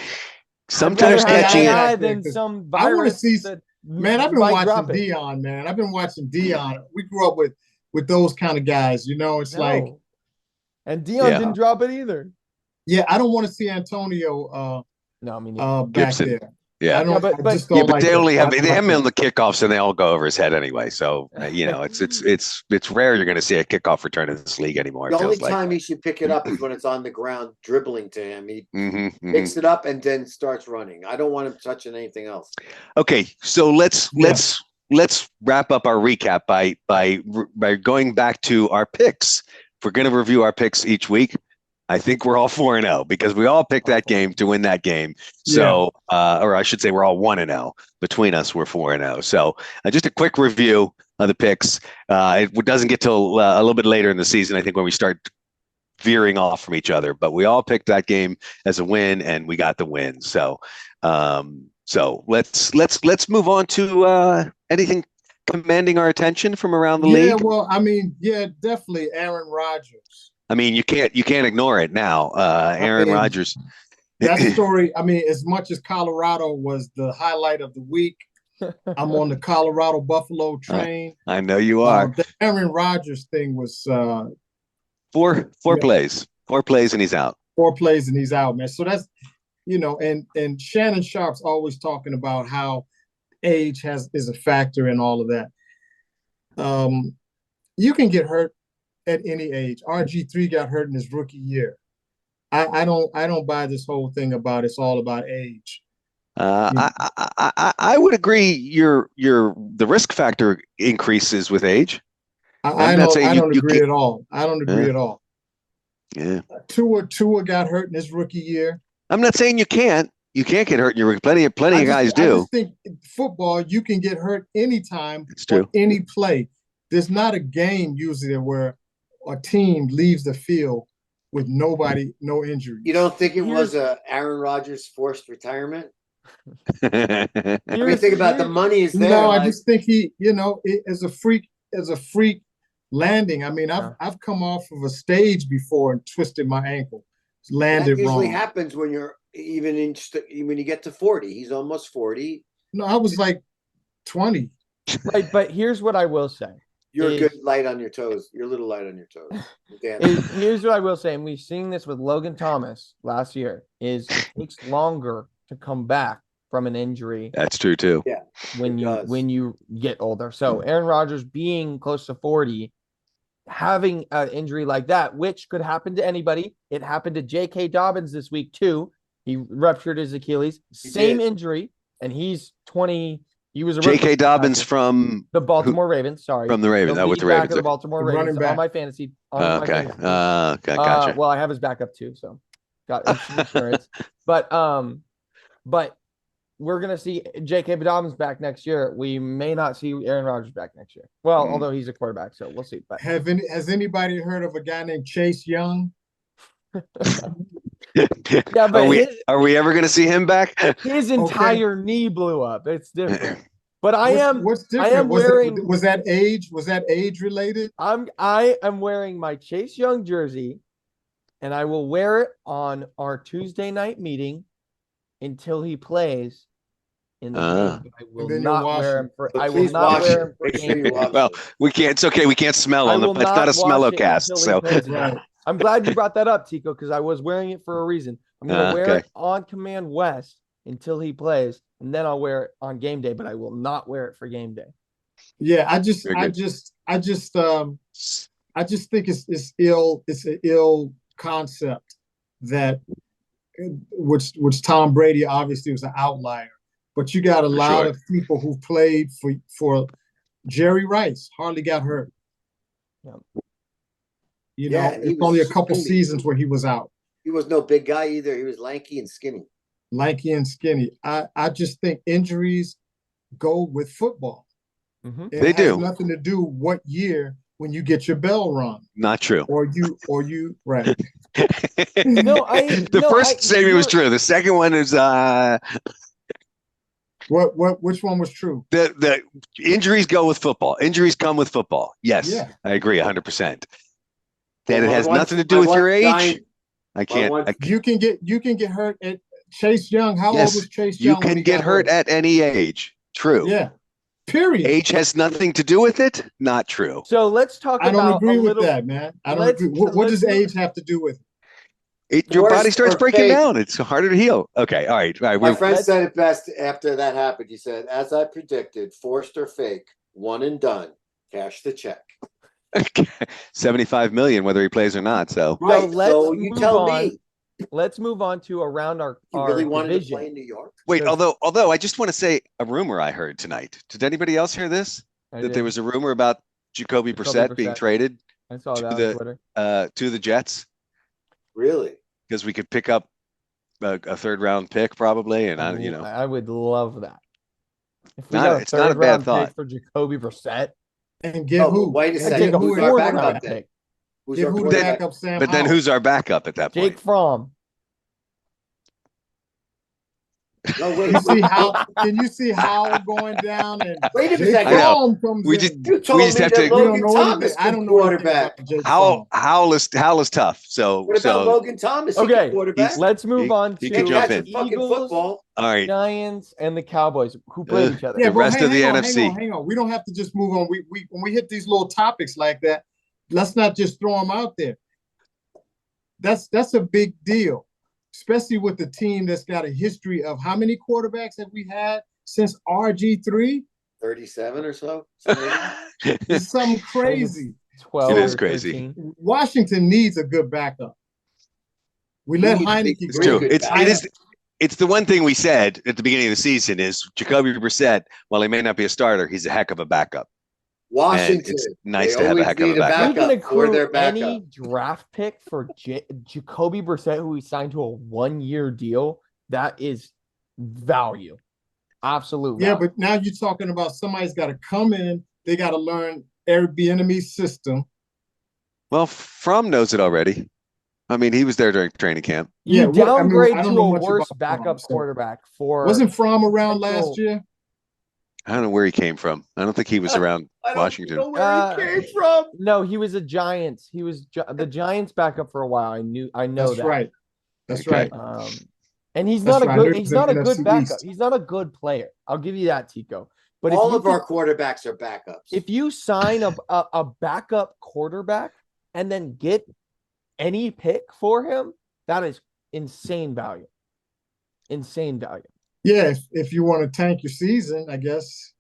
Sometimes catching it than some virus. I want to see. Man, I've been watching Dion. Man, I've been watching Dion. We grew up with those kind of guys. And Dion didn't drop it either. Yeah, I don't want to see Antonio. No, I mean back there. Yeah, but they only have him on the kickoffs, and they all go over his head anyway. So it's rare you're going to see a kickoff return in this league anymore. The only time he should pick it up is when it's on the ground, dribbling to him. He picks it up and then starts running. I don't want him touching anything else. Okay, so let's wrap up our recap by going back to our picks. If we're going to review our picks each week, I think we're all 4-0 because we all picked that game to win that game. So, or I should say, we're all 1-0 between us. We're 4-0. So, just a quick review of the picks. It doesn't get till a little bit later in the season, I think, when we start veering off from each other. But we all picked that game as a win, and we got the win. So, let's move on to anything commanding our attention from around the league. Yeah, well, I mean, definitely Aaron Rodgers. I mean, you can't ignore it now. Aaron Rodgers. That story, I mean, as much as Colorado was the highlight of the week, I'm on the Colorado Buffalo train. I know you are. The Aaron Rodgers thing was four plays. 4 plays and he's out. 4 plays and he's out, man. So that's and Shannon Sharp's always talking about how age is a factor in all of that. You can get hurt at any age. RG3 got hurt in his rookie year. I don't buy this whole thing about it's all about age. I would agree. The risk factor increases with age. I don't agree at all. I don't agree at all. Yeah. Tua got hurt in his rookie year. I'm not saying you can't. You can't get hurt. Plenty of guys do. I just think football, you can get hurt anytime or any play. There's not a game usually where a team leaves the field with no injuries. You don't think it was Aaron Rodgers forced retirement? I mean, think about the money is there. No, I just think he, as a freak landing. I mean, I've come off of a stage before and twisted my ankle, landed that usually wrong. Happens when you're when you get to 40. He's almost 40. No, I was like 20. Right, but here's what I will say. You're a good light on your toes. You're a little light on your toes. Here's what I will say, and we've seen this with Logan Thomas last year, is it takes longer to come back from an injury. That's true too. Yeah. When you get older. So Aaron Rodgers being close to 40, having an injury like that, which could happen to anybody. It happened to J.K. Dobbins this week too. He ruptured his Achilles. Same injury, and he's 20. He was a J.K. Dobbins from the Baltimore Ravens. Sorry, from the Ravens. With the Ravens, the Baltimore Ravens on my fantasy. Okay, gotcha. Well, I have his backup too, so got insurance. But we're gonna see J.K. Dobbins back next year. We may not see Aaron Rodgers back next year. Well, although he's a quarterback, so we'll see. But has anybody heard of a guy named Chase Young? Yeah, but are we ever going to see him back? His entire knee blew up. It's different. But what's different? I am wearing. Was that age? Was that age related? I am wearing my Chase Young jersey, and I will wear it on our Tuesday night meeting until he plays in the game. I will not wear him for. I will not wear him for game. Well, we can't. It's okay. We can't smell on them. It's not a smellocast. So. Right. I'm glad you brought that up, Tico, because I was wearing it for a reason. I'm going to wear it on Command West until he plays, and then I'll wear it on game day, but I will not wear it for game day. Yeah, I just think it's ill. It's an ill concept that which Tom Brady obviously was an outlier, but you got a lot of people who played for Jerry Rice hardly got hurt. Yeah. It's only a couple seasons where he was out. He was no big guy either. He was lanky and skinny. I just think injuries go with football. Mm-hmm. They do. Nothing to do what year when you get your bell rung. Not true. Or you right. The first statement was true. The second one is which one was true? The injuries go with football. Injuries come with football. Yes. Yeah. I agree 100%. That it has nothing to do with your age. I can't. You can get hurt at Chase Young. How old was Chase Young? You can get hurt at any age. True. Yeah. Period. Age has nothing to do with it. Not true. So let's talk about. I don't agree with that, man. I don't agree. What does age have to do with it? Your body starts breaking down. It's harder to heal. Okay. All right. My friend said it best after that happened. He said, "As I predicted, forced or fake, one and done. Cash the check." 75 million, whether he plays or not. So, right. So you tell me. Let's move on to around our. You really wanted to play in New York? Wait, although I just want to say a rumor I heard tonight. Did anybody else hear this? There was a rumor about Jacoby Brissett being traded. I saw that on Twitter. To the Jets. Really? Because we could pick up a third round pick probably, and I would love that. It's not a bad thought for Jacoby Brissett. And get who? Wait a second. Who's our backup then? But then who's our backup at that point? Jake Fromm. No, wait. Can you see Howell going down? And wait a second. We just have to. Logan Thomas. I don't know quarterback. Howell is tough. So what about Logan Thomas? Okay, let's move on to jump in. Eagles, football. All right. Giants and the Cowboys who played each other. Yeah, the rest of the NFC. Hang on. We don't have to just move on. We when we hit these little topics like that, let's not just throw them out there. That's a big deal. Especially with the team that's got a history of how many quarterbacks have we had since RG3? 37 or so. It's something crazy. 12. It is crazy. 13. Washington needs a good backup. We let Heineke It's true. It's the one thing we said at the beginning of the season is Jacoby Brissett, while he may not be a starter, he's a heck of a backup. Washington. It's nice they to have a always heck of a need backup. We can for their accrue backup. any draft pick for Jacoby Brissett, who we signed to a 1-year deal. That is value. Absolute value. Yeah, but now you're talking about somebody's got to come in. They got to learn the enemy's system. Well, Fromm knows it already. I mean, he was there during training camp. You downgrade I don't to know a much worse about backup Fromm, quarterback for wasn't Fromm around last year? I don't know where he came from. I don't think he was around Washington. I don't know where he came from. No, he was a Giants. He was the Giants backup for a while. I know That's that. Right. That's Okay. right. And he's That's not a right. good. He's not a good NFC backup. East. He's not a good player. I'll give you that, Tico. But all of our quarterbacks are backups. If you sign a backup quarterback and then get any pick for him, that is insane value. Insane value. Yeah, if you want to tank your season, I guess.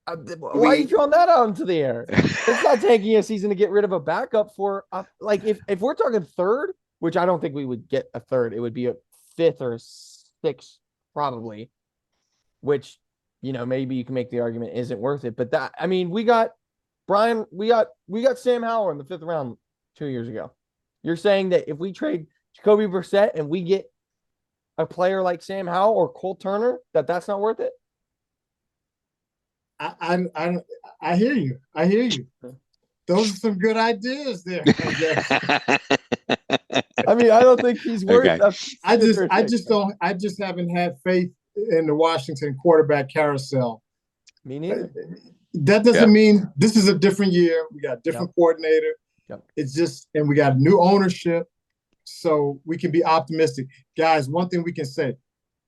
Why are you throwing that out into the air? It's not taking a season to get rid of a backup for like if we're talking third, which I don't think we would get a third, it would be a fifth or a sixth probably, which maybe you can make the argument isn't worth it. But that, I mean, we got Sam Howell in the 5th round 2 years ago. You're saying that if we trade Jacoby Brissett and we get a player like Sam Howell or Cole Turner, that's not worth it? I hear you. I hear you. Those are some good ideas there, I guess. I mean, I don't think he's worth Okay. I just haven't had faith in the Washington quarterback carousel. Me neither. That doesn't mean this is a different year. We got a different coordinator. It's just, and we got new ownership. So we can be optimistic. Guys, one thing we can say,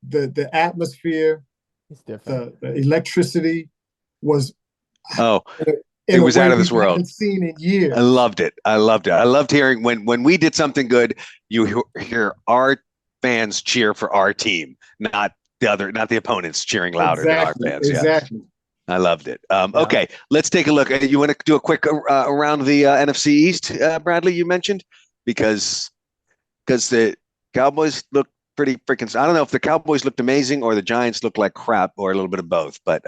the atmosphere, it's different. The electricity was it was out of this world. Haven't seen in years. I loved it. I loved hearing when we did something good, you hear our fans cheer for our team, not the opponents cheering louder than our fans. Exactly. Yeah. I loved it. Okay, let's take a look. You want to do a quick around the NFC East, Bradley? You mentioned because the Cowboys look pretty freaking. I don't know if the Cowboys looked amazing or the Giants looked like crap or a little bit of both, but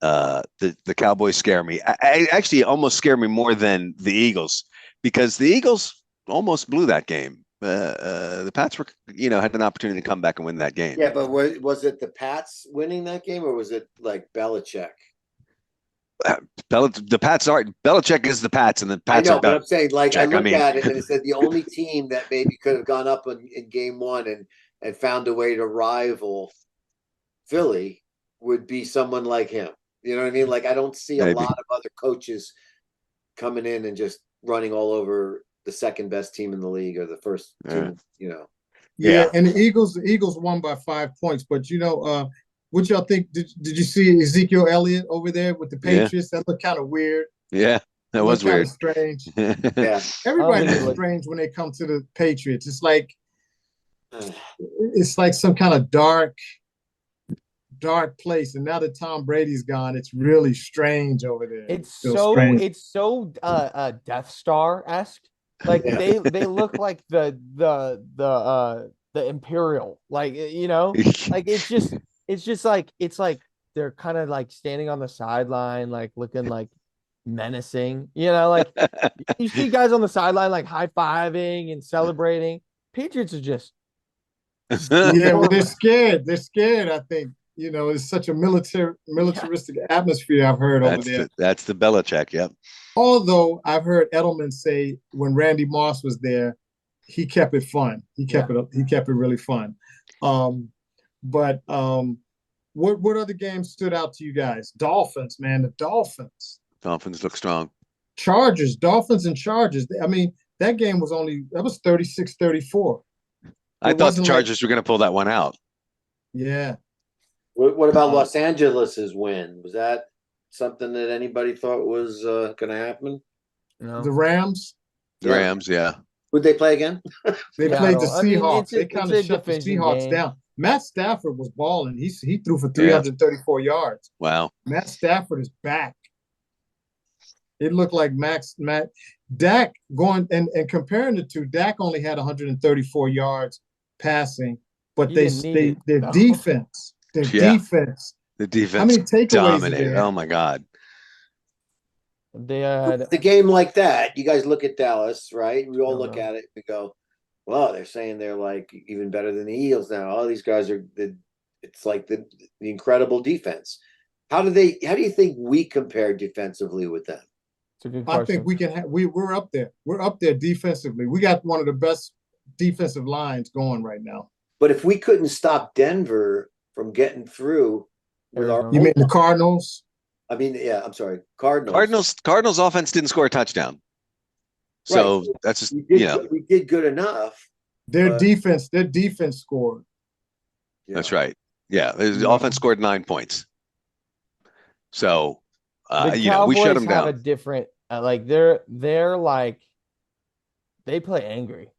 the Cowboys scare me. I actually almost scare me more than the Eagles because the Eagles almost blew that game. The Pats were, had an opportunity to come back and win that game. Yeah, but was it the Pats winning that game or was it like Belichick? The Pats are Belichick is the Pats, and the Pats I know, are. But I'm saying, like, I looked at it and it it said the only team that maybe could have gone up in game one and found a way to rival Philly would be someone like him. You know what I mean? Like, I don't see a lot of other coaches coming in and just running all over the second best team in the league or the first team, Yeah, and the Eagles won by 5 points, but what y'all think? Did you see Ezekiel Elliott over there with the Patriots? That looked kind of weird. Yeah, that was weird. Strange. Yeah, everybody looks strange when they come to the Patriots. It's like some kind of dark place. And now that Tom Brady's gone, it's really strange over there. It's so Death Star-esque. Like they look like the Imperial, like like it's just like they're kind of like standing on the sideline, like looking like menacing, like you see guys on the sideline like high-fiving and celebrating. Patriots are just well, they're scared. They're scared, I think. It's such a militaristic atmosphere I've heard over there. That's the Belichick, yep. Although I've heard Edelman say when Randy Moss was there, he kept it fun. He kept it really fun. What other games stood out to you guys? Dolphins, man, the Dolphins. Dolphins look strong. Dolphins and Chargers. I mean, that game was 36-34. I thought the Chargers were going to pull that one out. Yeah. What about Los Angeles's win? Was that something that anybody thought was going to happen? No. The Rams? The Rams, yeah. Who'd they play again? They played the Seahawks. They kind of shut the Seahawks down. Matt Stafford was balling. He threw for 334 yards. Wow. Matt Stafford is back. It looked like Dak going and comparing the two, Dak only had 134 yards passing, but their defense. The defense. The defense how many takeaways dominated. Oh my God. They had the game like that. You guys look at Dallas, right? We all don't look know. at it. We go, well, they're saying they're like even better than the Eagles now. All these guys are it's like the incredible defense. How do you think we compare defensively with them? It's a good I think question. we can have we're up there. We're up there defensively. We got one of the best defensive lines going right now. But if we couldn't stop Denver from getting through with our, You mean the Cardinals? I mean, yeah, I'm sorry, Cardinals. Cardinals offense didn't score a touchdown. So Right. that's just, we did good enough. Their defense scored. Yeah. That's right. Yeah, the offense scored 9 points. So, the we shut Cowboys them have a down. different like they're like they play angry.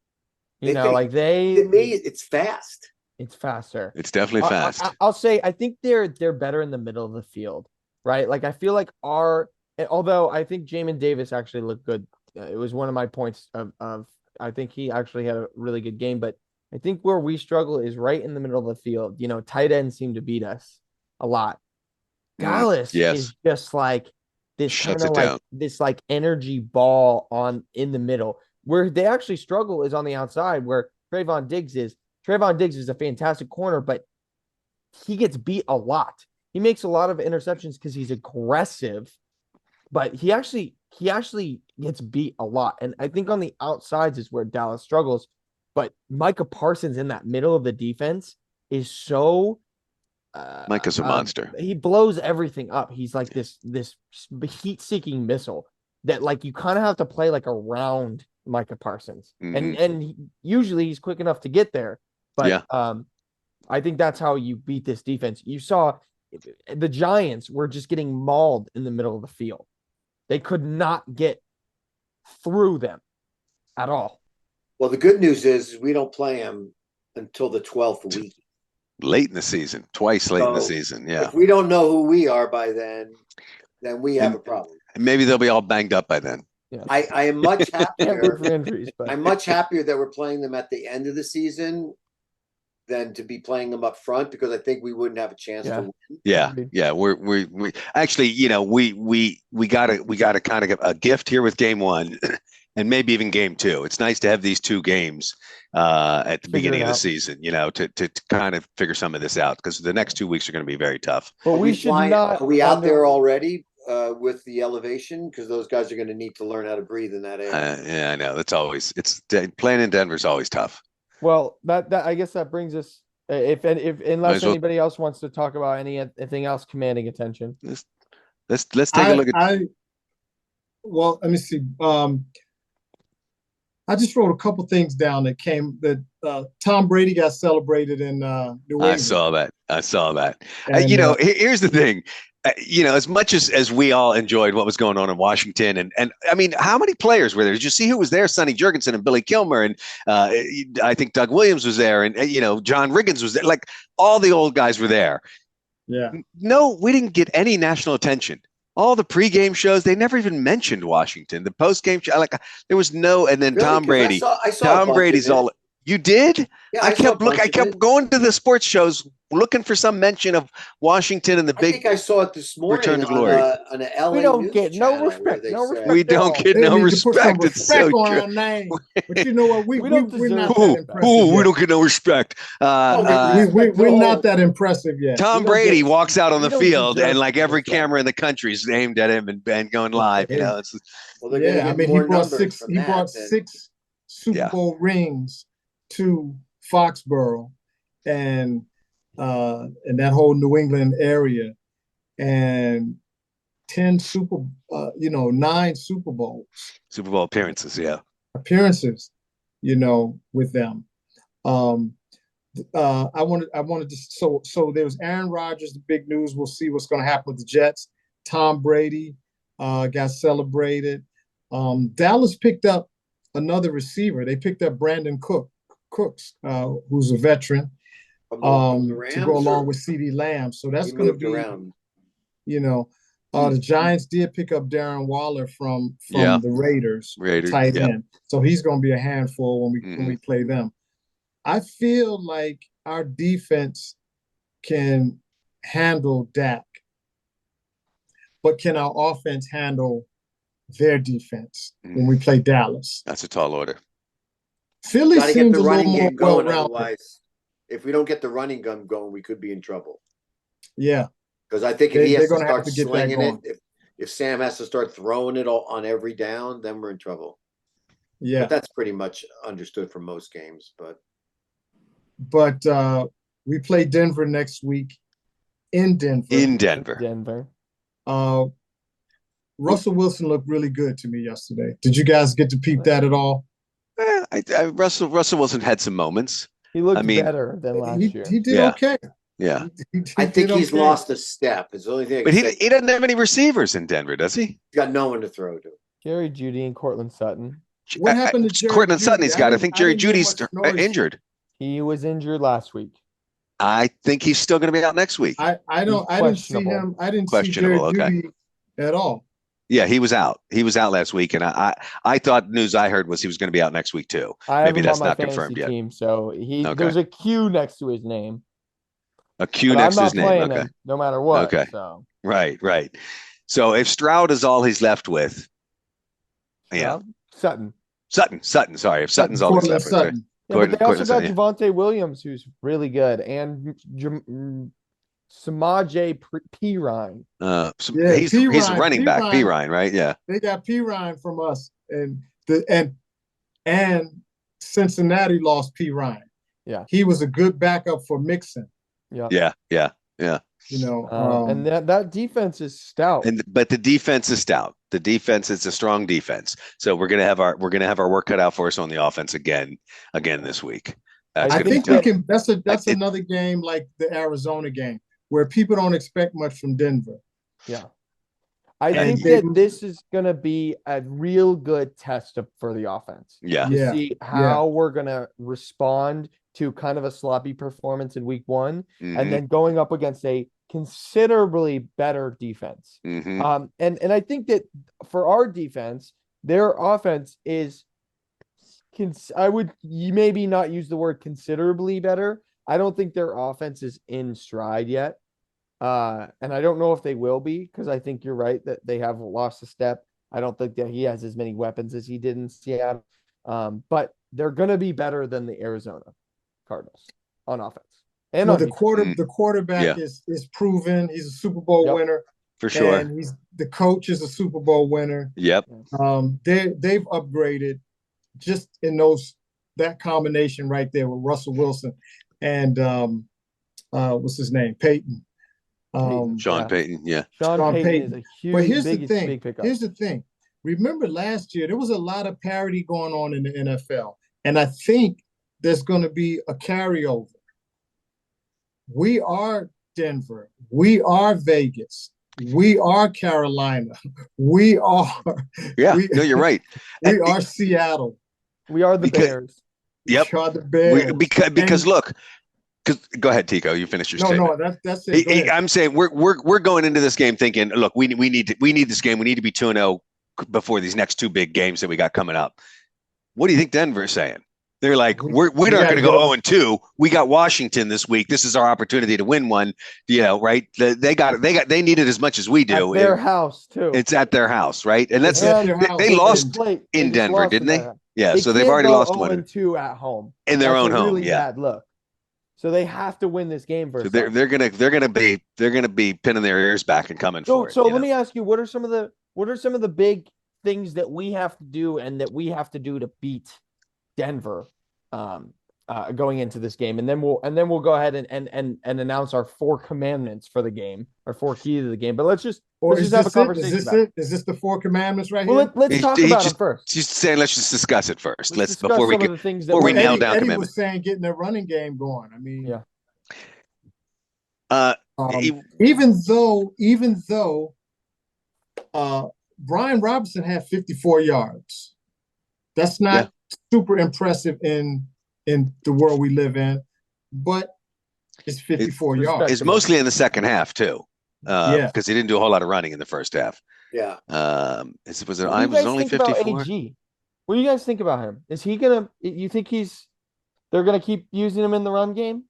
You know, like To me, it's fast. It's faster. It's definitely fast. I'll say I think they're better in the middle of the field, right? Like I feel like although I think Jamin Davis actually looked good. It was one of my points of I think he actually had a really good game, but I think where we struggle is right in the middle of the field. You know, tight ends seem to beat us a lot. Dallas is just like this kind of like this like energy ball in the middle. Where they actually struggle is on the outside where Trayvon Diggs is. Trayvon Diggs is a fantastic corner, but he gets beat a lot. He makes a lot of interceptions because he's aggressive, but he actually gets beat a lot. And I think on the outsides is where Dallas struggles. But Micah Parsons in that middle of the defense is so Micah's a monster. He blows everything up. He's like this heat-seeking missile that like you kind of have to play like around Micah Parsons. And usually he's quick enough to get there. But I think that's how you beat this defense. You saw the Giants were just getting mauled in the middle of the field. They could not get through them at all. Well, the good news is we don't play them until the 12th week. Late in the season, twice late in the season. Yeah. If we don't know who we are by then we have a problem. Maybe they'll be all banged up by then. Yeah. I am much happier. For injuries, but I'm much happier that we're playing them at the end of the season than to be playing them up front because I think we wouldn't have a chance to win. Yeah. We actually, we got a kind of a gift here with game one and maybe even game two. It's nice to have these two games at the beginning of the season, to kind of figure some of this out because the next 2 weeks are going to be very tough. But we should not. Are we out there already with the elevation? Because those guys are going to need to learn how to breathe in that air. Yeah, I know. It's playing in Denver is always tough. Well, that I guess that brings us. If unless anybody else wants to talk about anything else commanding attention, let's take a look at. Well, let me see. I just wrote a couple things down that Tom Brady got celebrated in New England. I saw that. And, here's the thing. As much as we all enjoyed what was going on in Washington, and I mean, how many players were there? Did you see who was there? Sonny Jurgensen and Billy Kilmer, and I think Doug Williams was there, and John Riggins was there. Like all the old guys were there. Yeah. No, we didn't get any national attention. All the pregame shows, they never even mentioned Washington. The postgame show, there was no. And then really? Tom Brady. I saw Tom Brady's all. You did? Yeah, I kept going to the sports shows looking for some mention of Washington and the big. I think I saw it this morning. Return to glory. On an LA we don't News get no respect. No respect. We don't get no respect. It's so true. Our name. But you know what? We're not that impressive. We don't get no respect. We're not that impressive yet. Tom Brady walks out on the field, and like every camera in the country is aimed at him and going live. He brought six Super Bowl rings to Foxborough and that whole New England area, and 9 Super Bowls. Super Bowl appearances, with them. I wanted to so there was Aaron Rodgers, the big news. We'll see what's going to happen with the Jets. Tom Brady got celebrated. Dallas picked up another receiver. They picked up Brandon Cooks, who's a veteran, to go along with CeeDee Lamb. So that's going to be around. The Giants did pick up Darren Waller from the Raiders, tight end. So he's going to be a handful when we play them. I feel like our defense can handle Dak, but can our offense handle their defense when we play Dallas. That's a tall order. Philly Got to get seems the a little running more game going. well-rounded. Otherwise, if we don't get the running gun going, we could be in trouble. Yeah, because I think if he has to gonna have start to get that slinging it, going. if Sam has to start throwing it all on every down, then we're in trouble. Yeah, But that's pretty much understood for most games. but we play Denver next week in Denver. Denver. Russell Wilson looked really good to me yesterday. Did you guys get to peep that at all? Russell Wilson had some moments. He looked better than last year. He did okay. Yeah. I think he's lost a step. It's the only thing I can say. But he doesn't have any receivers in Denver, does he? He's got no one to throw to. Jerry Jeudy and Cortland Sutton. What happened to Jerry Cortland Jeudy? Sutton he's got. I think Jerry Judy's injured. He was injured last week. I think he's still going to be out next week. I didn't see him. I didn't see Jerry Jeudy at all. Yeah, he was out. He was out last week, and I thought news I heard was he was going to be out next week too. Maybe that's not confirmed yet. Team, so there's a Q next to his name. A Q next to his name. Okay. Him, no matter what. Okay. So. Right. So if Stroud is all he's left with, Sutton. Sorry, if Sutton's all he's left with. Right? Yeah, but they also got Javonte Williams, who's really good, and Samaje Perine. He's a running back, Perine, right? Yeah. They got Perine from us, and Cincinnati lost Perine. Yeah, he was a good backup for Mixon. Yeah. You know, and that defense is stout. But the defense is stout. The defense is a strong defense. So we're gonna have our work cut out for us on the offense again this week. I think we can. That's another game like the Arizona game where people don't expect much from Denver. Yeah, I think that this is gonna be a real good test for the offense. Yeah, see how we're gonna respond to kind of a sloppy performance in week one, and then going up against a considerably better defense. And I think that for our defense, their offense is, I would maybe not use the word considerably better. I don't think their offense is in stride yet. And I don't know if they will be, because I think you're right that they have lost a step. I don't think that he has as many weapons as he did in Seattle. But they're going to be better than the Arizona Cardinals on offense. And the quarterback is proven. He's a Super Bowl winner for sure. And the coach is a Super Bowl winner. Yep. They've upgraded just in that combination right there with Russell Wilson and what's his name, Peyton. Sean Payton. Yeah. Sean Payton is a huge. But big pickup. Here's the thing. Remember last year there was a lot of parity going on in the NFL, and I think there's going to be a carryover. We are Denver. We are Vegas. We are Carolina. We are. Yeah, no, you're right. We are Seattle. We are the Bears. Yep. We are the Bears. Because look, go ahead, Tico. You finish your statement. No, that's it. I'm saying we're going into this game thinking, look, we need this game. We need to be 2-0 before these next two big games that we got coming up. What do you think Denver is saying? They're like, we're not going to go 0-2. We got Washington this week. This is our opportunity to win one. Right? They need it as much as we do. At their house too. It's at their house, right? And they lost in Denver, didn't they? Yeah. So they've already lost 1-2 at home in their own home. Really bad look. So they have to win this game first. So they're gonna be pinning their ears back and coming for it. So let me ask you, what are some of the big things that we have to do and that we have to do to beat Denver going into this game, and then we'll go ahead and announce our 4 commandments for the game, our 4 keys of the game. But let's just have a conversation. Is this the 4 commandments right here? Let's talk about them first. She's saying let's just discuss it first. Let's before we nail down Eddie was saying getting a running game going. I mean, even though Brian Robinson had 54 yards, that's not super impressive in the world we live in, but it's 54 yards. It's mostly in the second half too, because he didn't do a whole lot of running in the first half. Yeah. I was only 54. What do you guys think about him? Is he gonna? You think they're gonna keep using him in the run game?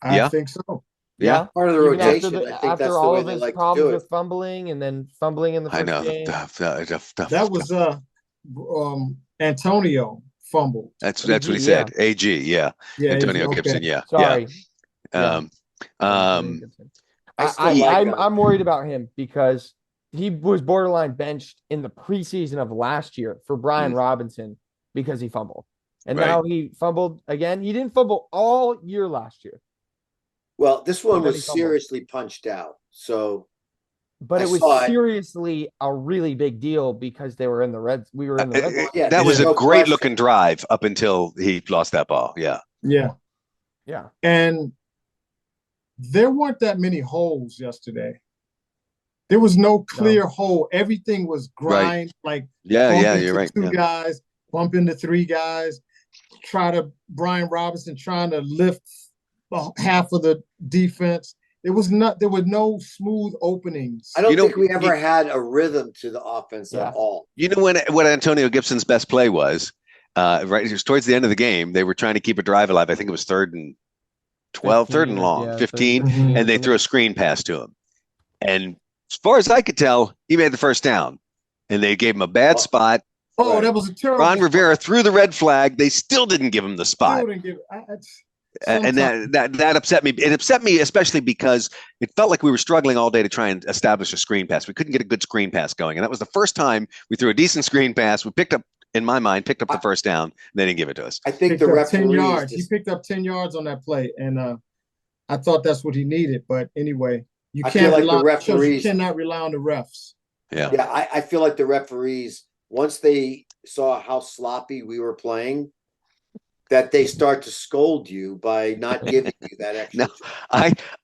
I think so. Yeah. Part of the Even rotation. I think after that's the all way of they his like to do problems it. with fumbling and then fumbling in the I first know. game. That was Antonio fumbled. That's AG, what he said. AG, yeah. Yeah, Antonio okay. Gibson, yeah. Sorry. Yeah. I still like him. I'm worried about him because he was borderline benched in the preseason of last year for Brian Robinson because he fumbled. And now he fumbled again. He didn't fumble all year last year. Well, this one was seriously punched out. But it was seriously a really big deal because they were in the Reds. We were in the Reds. Yeah, that was a great looking drive up until he lost that ball. Yeah. Yeah. Yeah. And there weren't that many holes yesterday. There was no clear hole. Everything was grind, like you're right. Two guys, bump into three guys, Brian Robinson trying to lift half of the defense. There were no smooth openings. I don't think we ever had a rhythm to the offense at all. You know what Antonio Gibson's best play was? Right, it was towards the end of the game. They were trying to keep a drive alive. I think it was 3rd and 12, 3rd and long, 15, and they threw a screen pass to him. And as far as I could tell, he made the first down. And they gave him a bad spot. Oh, that was a terrible Ron Rivera threw the red flag. They still didn't give him the spot. And that upset me. It upset me especially because it felt like we were struggling all day to try and establish a screen pass. We couldn't get a good screen pass going. And that was the first time we threw a decent screen pass. We picked up the first down, and they didn't give it to us. I think the referees 10 yards. He picked up 10 yards on that play, and I thought that's what he needed. But anyway, you cannot rely on the refs. Yeah. Yeah, I feel like the referees, once they saw how sloppy we were playing, that they start to scold you by not giving you that extra. No,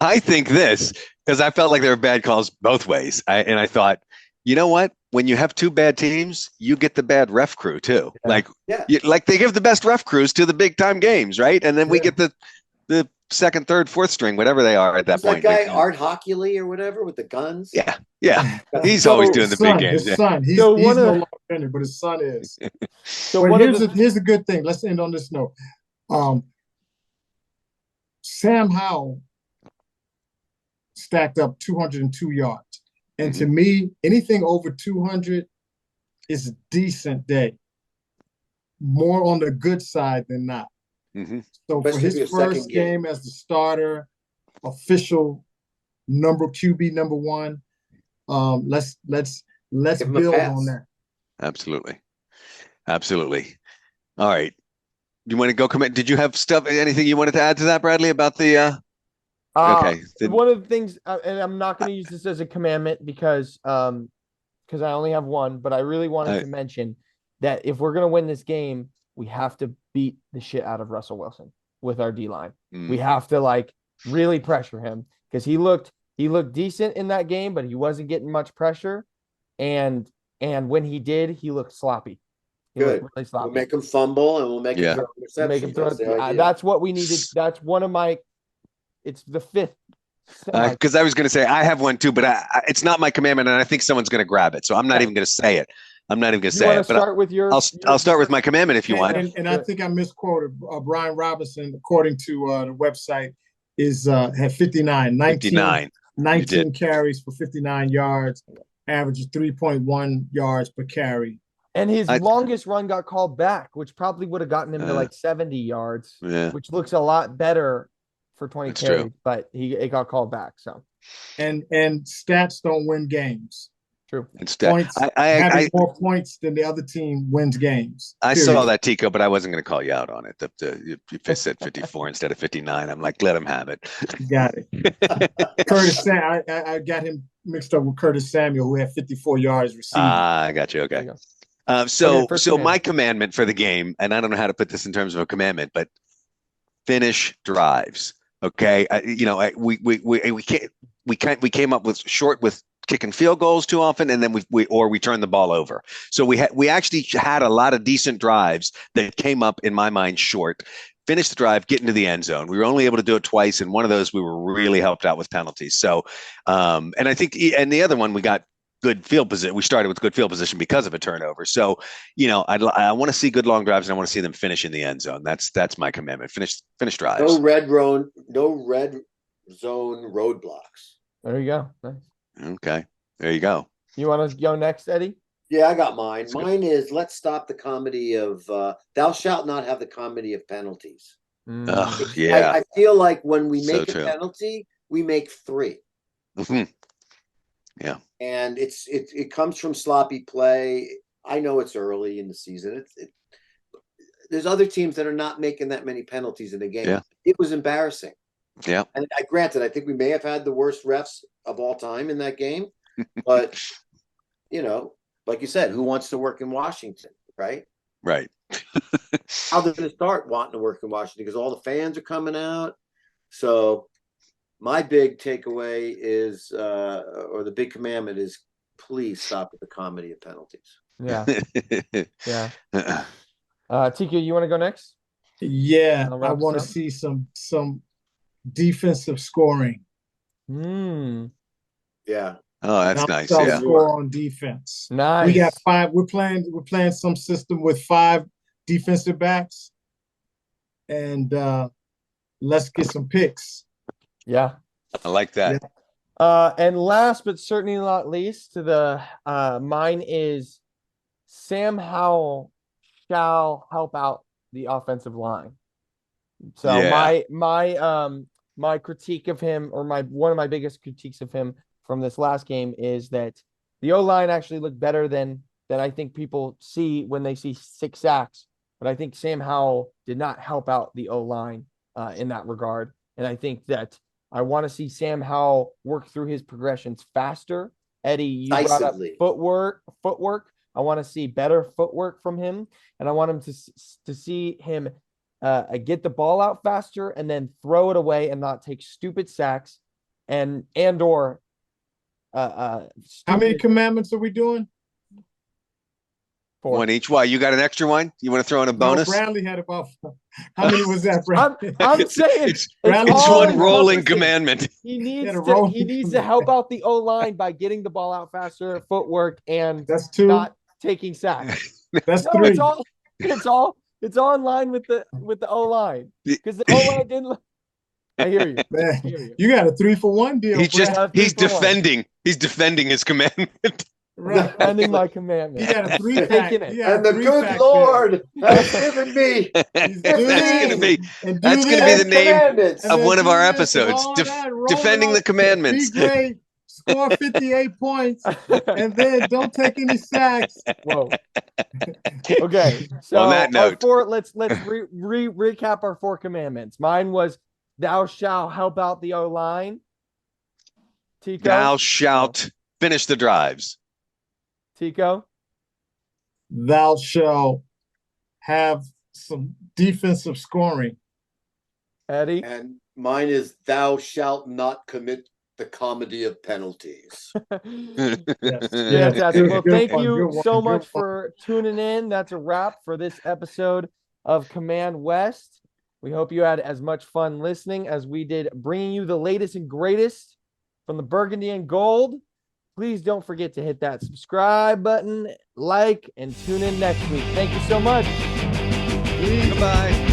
I think this, because I felt like there were bad calls both ways. And I thought, you know what? When you have two bad teams, you get the bad ref crew too. Yeah. Like they give the best ref crews to the big time games, right? And then we get the second, third, fourth string, whatever they are at that point. That guy Art Hockley or whatever with the guns. Yeah. He's always doing the big games. His son, he's no longer offended, but his son is. Here's a good thing. Let's end on this note. Sam Howell stacked up 202 yards. And to me, anything over 200 is a decent day. More on the good side than not. So for his first game as the starter, official QB number 1, let's build on that. Absolutely. All right. You want to go comment? Did you have anything you wanted to add to that, Bradley, about the okay. One of the things, and I'm not going to use this as a commandment because I only have one, but I really wanted to mention that if we're going to win this game, we have to beat the shit out of Russell Wilson with our D-line. We have to really pressure him because he looked decent in that game, but he wasn't getting much pressure. And when he did, he looked sloppy. Good. Really sloppy. We'll make him fumble and we'll make him throw interceptions. That's what we needed. That's one of my. It's the 5th. Because I was going to say I have one too, but it's not my commandment, and I think someone's going to grab it, so I'm not even going to say it. I'm not even going to say it. But I'll start with my commandment if you want. And I think I misquoted Brian Robinson. According to the website, had 59, 19 carries for 59 yards, averages 3.1 yards per carry. And his longest run got called back, which probably would have gotten him to 70 yards, which looks a lot better for 20 carries, true. But it got called back. So, and stats don't win games. True. And points, having more points than the other team wins games. I saw that, Tico, but I wasn't going to call you out on it. You said 54 instead of 59. I'm like, let him have it. You got it. Curtis, I got him mixed up with Curtis Samuel, who had 54 yards receiving. I got you. Okay. So my commandment for the game, and I don't know how to put this in terms of a commandment, but finish drives. Okay, we came up with kicking field goals too often, and then we turned the ball over. So we actually had a lot of decent drives that came up in my mind short. Finish the drive, get into the end zone. We were only able to do it twice, and one of those we were really helped out with penalties. So, and I think, and the other one we got good field position. We started with good field position because of a turnover. So, I want to see good long drives, and I want to see them finish in the end zone. That's my commitment. Finish drives. No red zone roadblocks. There you go. Nice. Okay. There you go. You want to go next, Eddie? Yeah, I got mine. Mine is let's stop the comedy of thou shalt not have the comedy of penalties. Yeah. I feel like when we make So a true. penalty, we make 3. Yeah. And it comes from sloppy play. I know it's early in the season. There's other teams that are not making that many penalties in a game. Yeah. It was embarrassing. Yeah. And granted, I think we may have had the worst refs of all time in that game, but like you said, who wants to work in Washington, right? Right. How does it start wanting to work in Washington? Because all the fans are coming out. So my big takeaway is, or the big commandment is, please stop with the comedy of penalties. Yeah. Yeah. TQ, you want to go next? Yeah, I want to see some defensive scoring. Yeah. Oh, that's nice. Yeah. Score on defense. Nice. We got 5. We're playing some system with 5 defensive backs, and let's get some picks. Yeah. I like that. Yeah. And last but certainly not least, mine is Sam Howell shall help out the offensive line. So my critique of him, or one of my biggest critiques of him from this last game, is that the O-line actually looked better than I think people see when they see 6 sacks. But I think Sam Howell did not help out the O-line in that regard. And I think that I want to see Sam Howell work through his progressions faster. Eddie, you brought up footwork. I want to see better footwork from him, and I want him to see him get the ball out faster and then throw it away and not take stupid sacks or how many commandments are we doing? 4. One each. Why? You got an extra one? You want to throw in a bonus? No, Bradley had about 4. How many was that, Bradley? I'm saying it's one rolling commandment. He needs to help out the O-line by getting the ball out faster, footwork, and that's 2. Not taking sacks. That's 3. It's all in line with the O-line, because the O-line didn't. I hear you. Man, you got a 3-for-1 deal. He's defending. He's defending his commandment. Right. Defending my commandment. You got a 3-pack. And the good Lord has given me. That's gonna be the name of one of our episodes. Defending the commandments. Be great. Score 58 points, and then don't take any sacks. Whoa. Okay. So on that note, let's recap our 4 commandments. Mine was, thou shalt help out the O-line. Tico? Thou shalt finish the drives. Tico? Thou shalt have some defensive scoring. Eddie? And mine is, thou shalt not commit the comedy of penalties. Yes. Fantastic. Well, thank you so much for tuning in. That's a wrap for this episode of Command West. We hope you had as much fun listening as we did bringing you the latest and greatest from the Burgundy and Gold. Please don't forget to hit that subscribe button, like, and tune in next week. Thank you so much. Goodbye.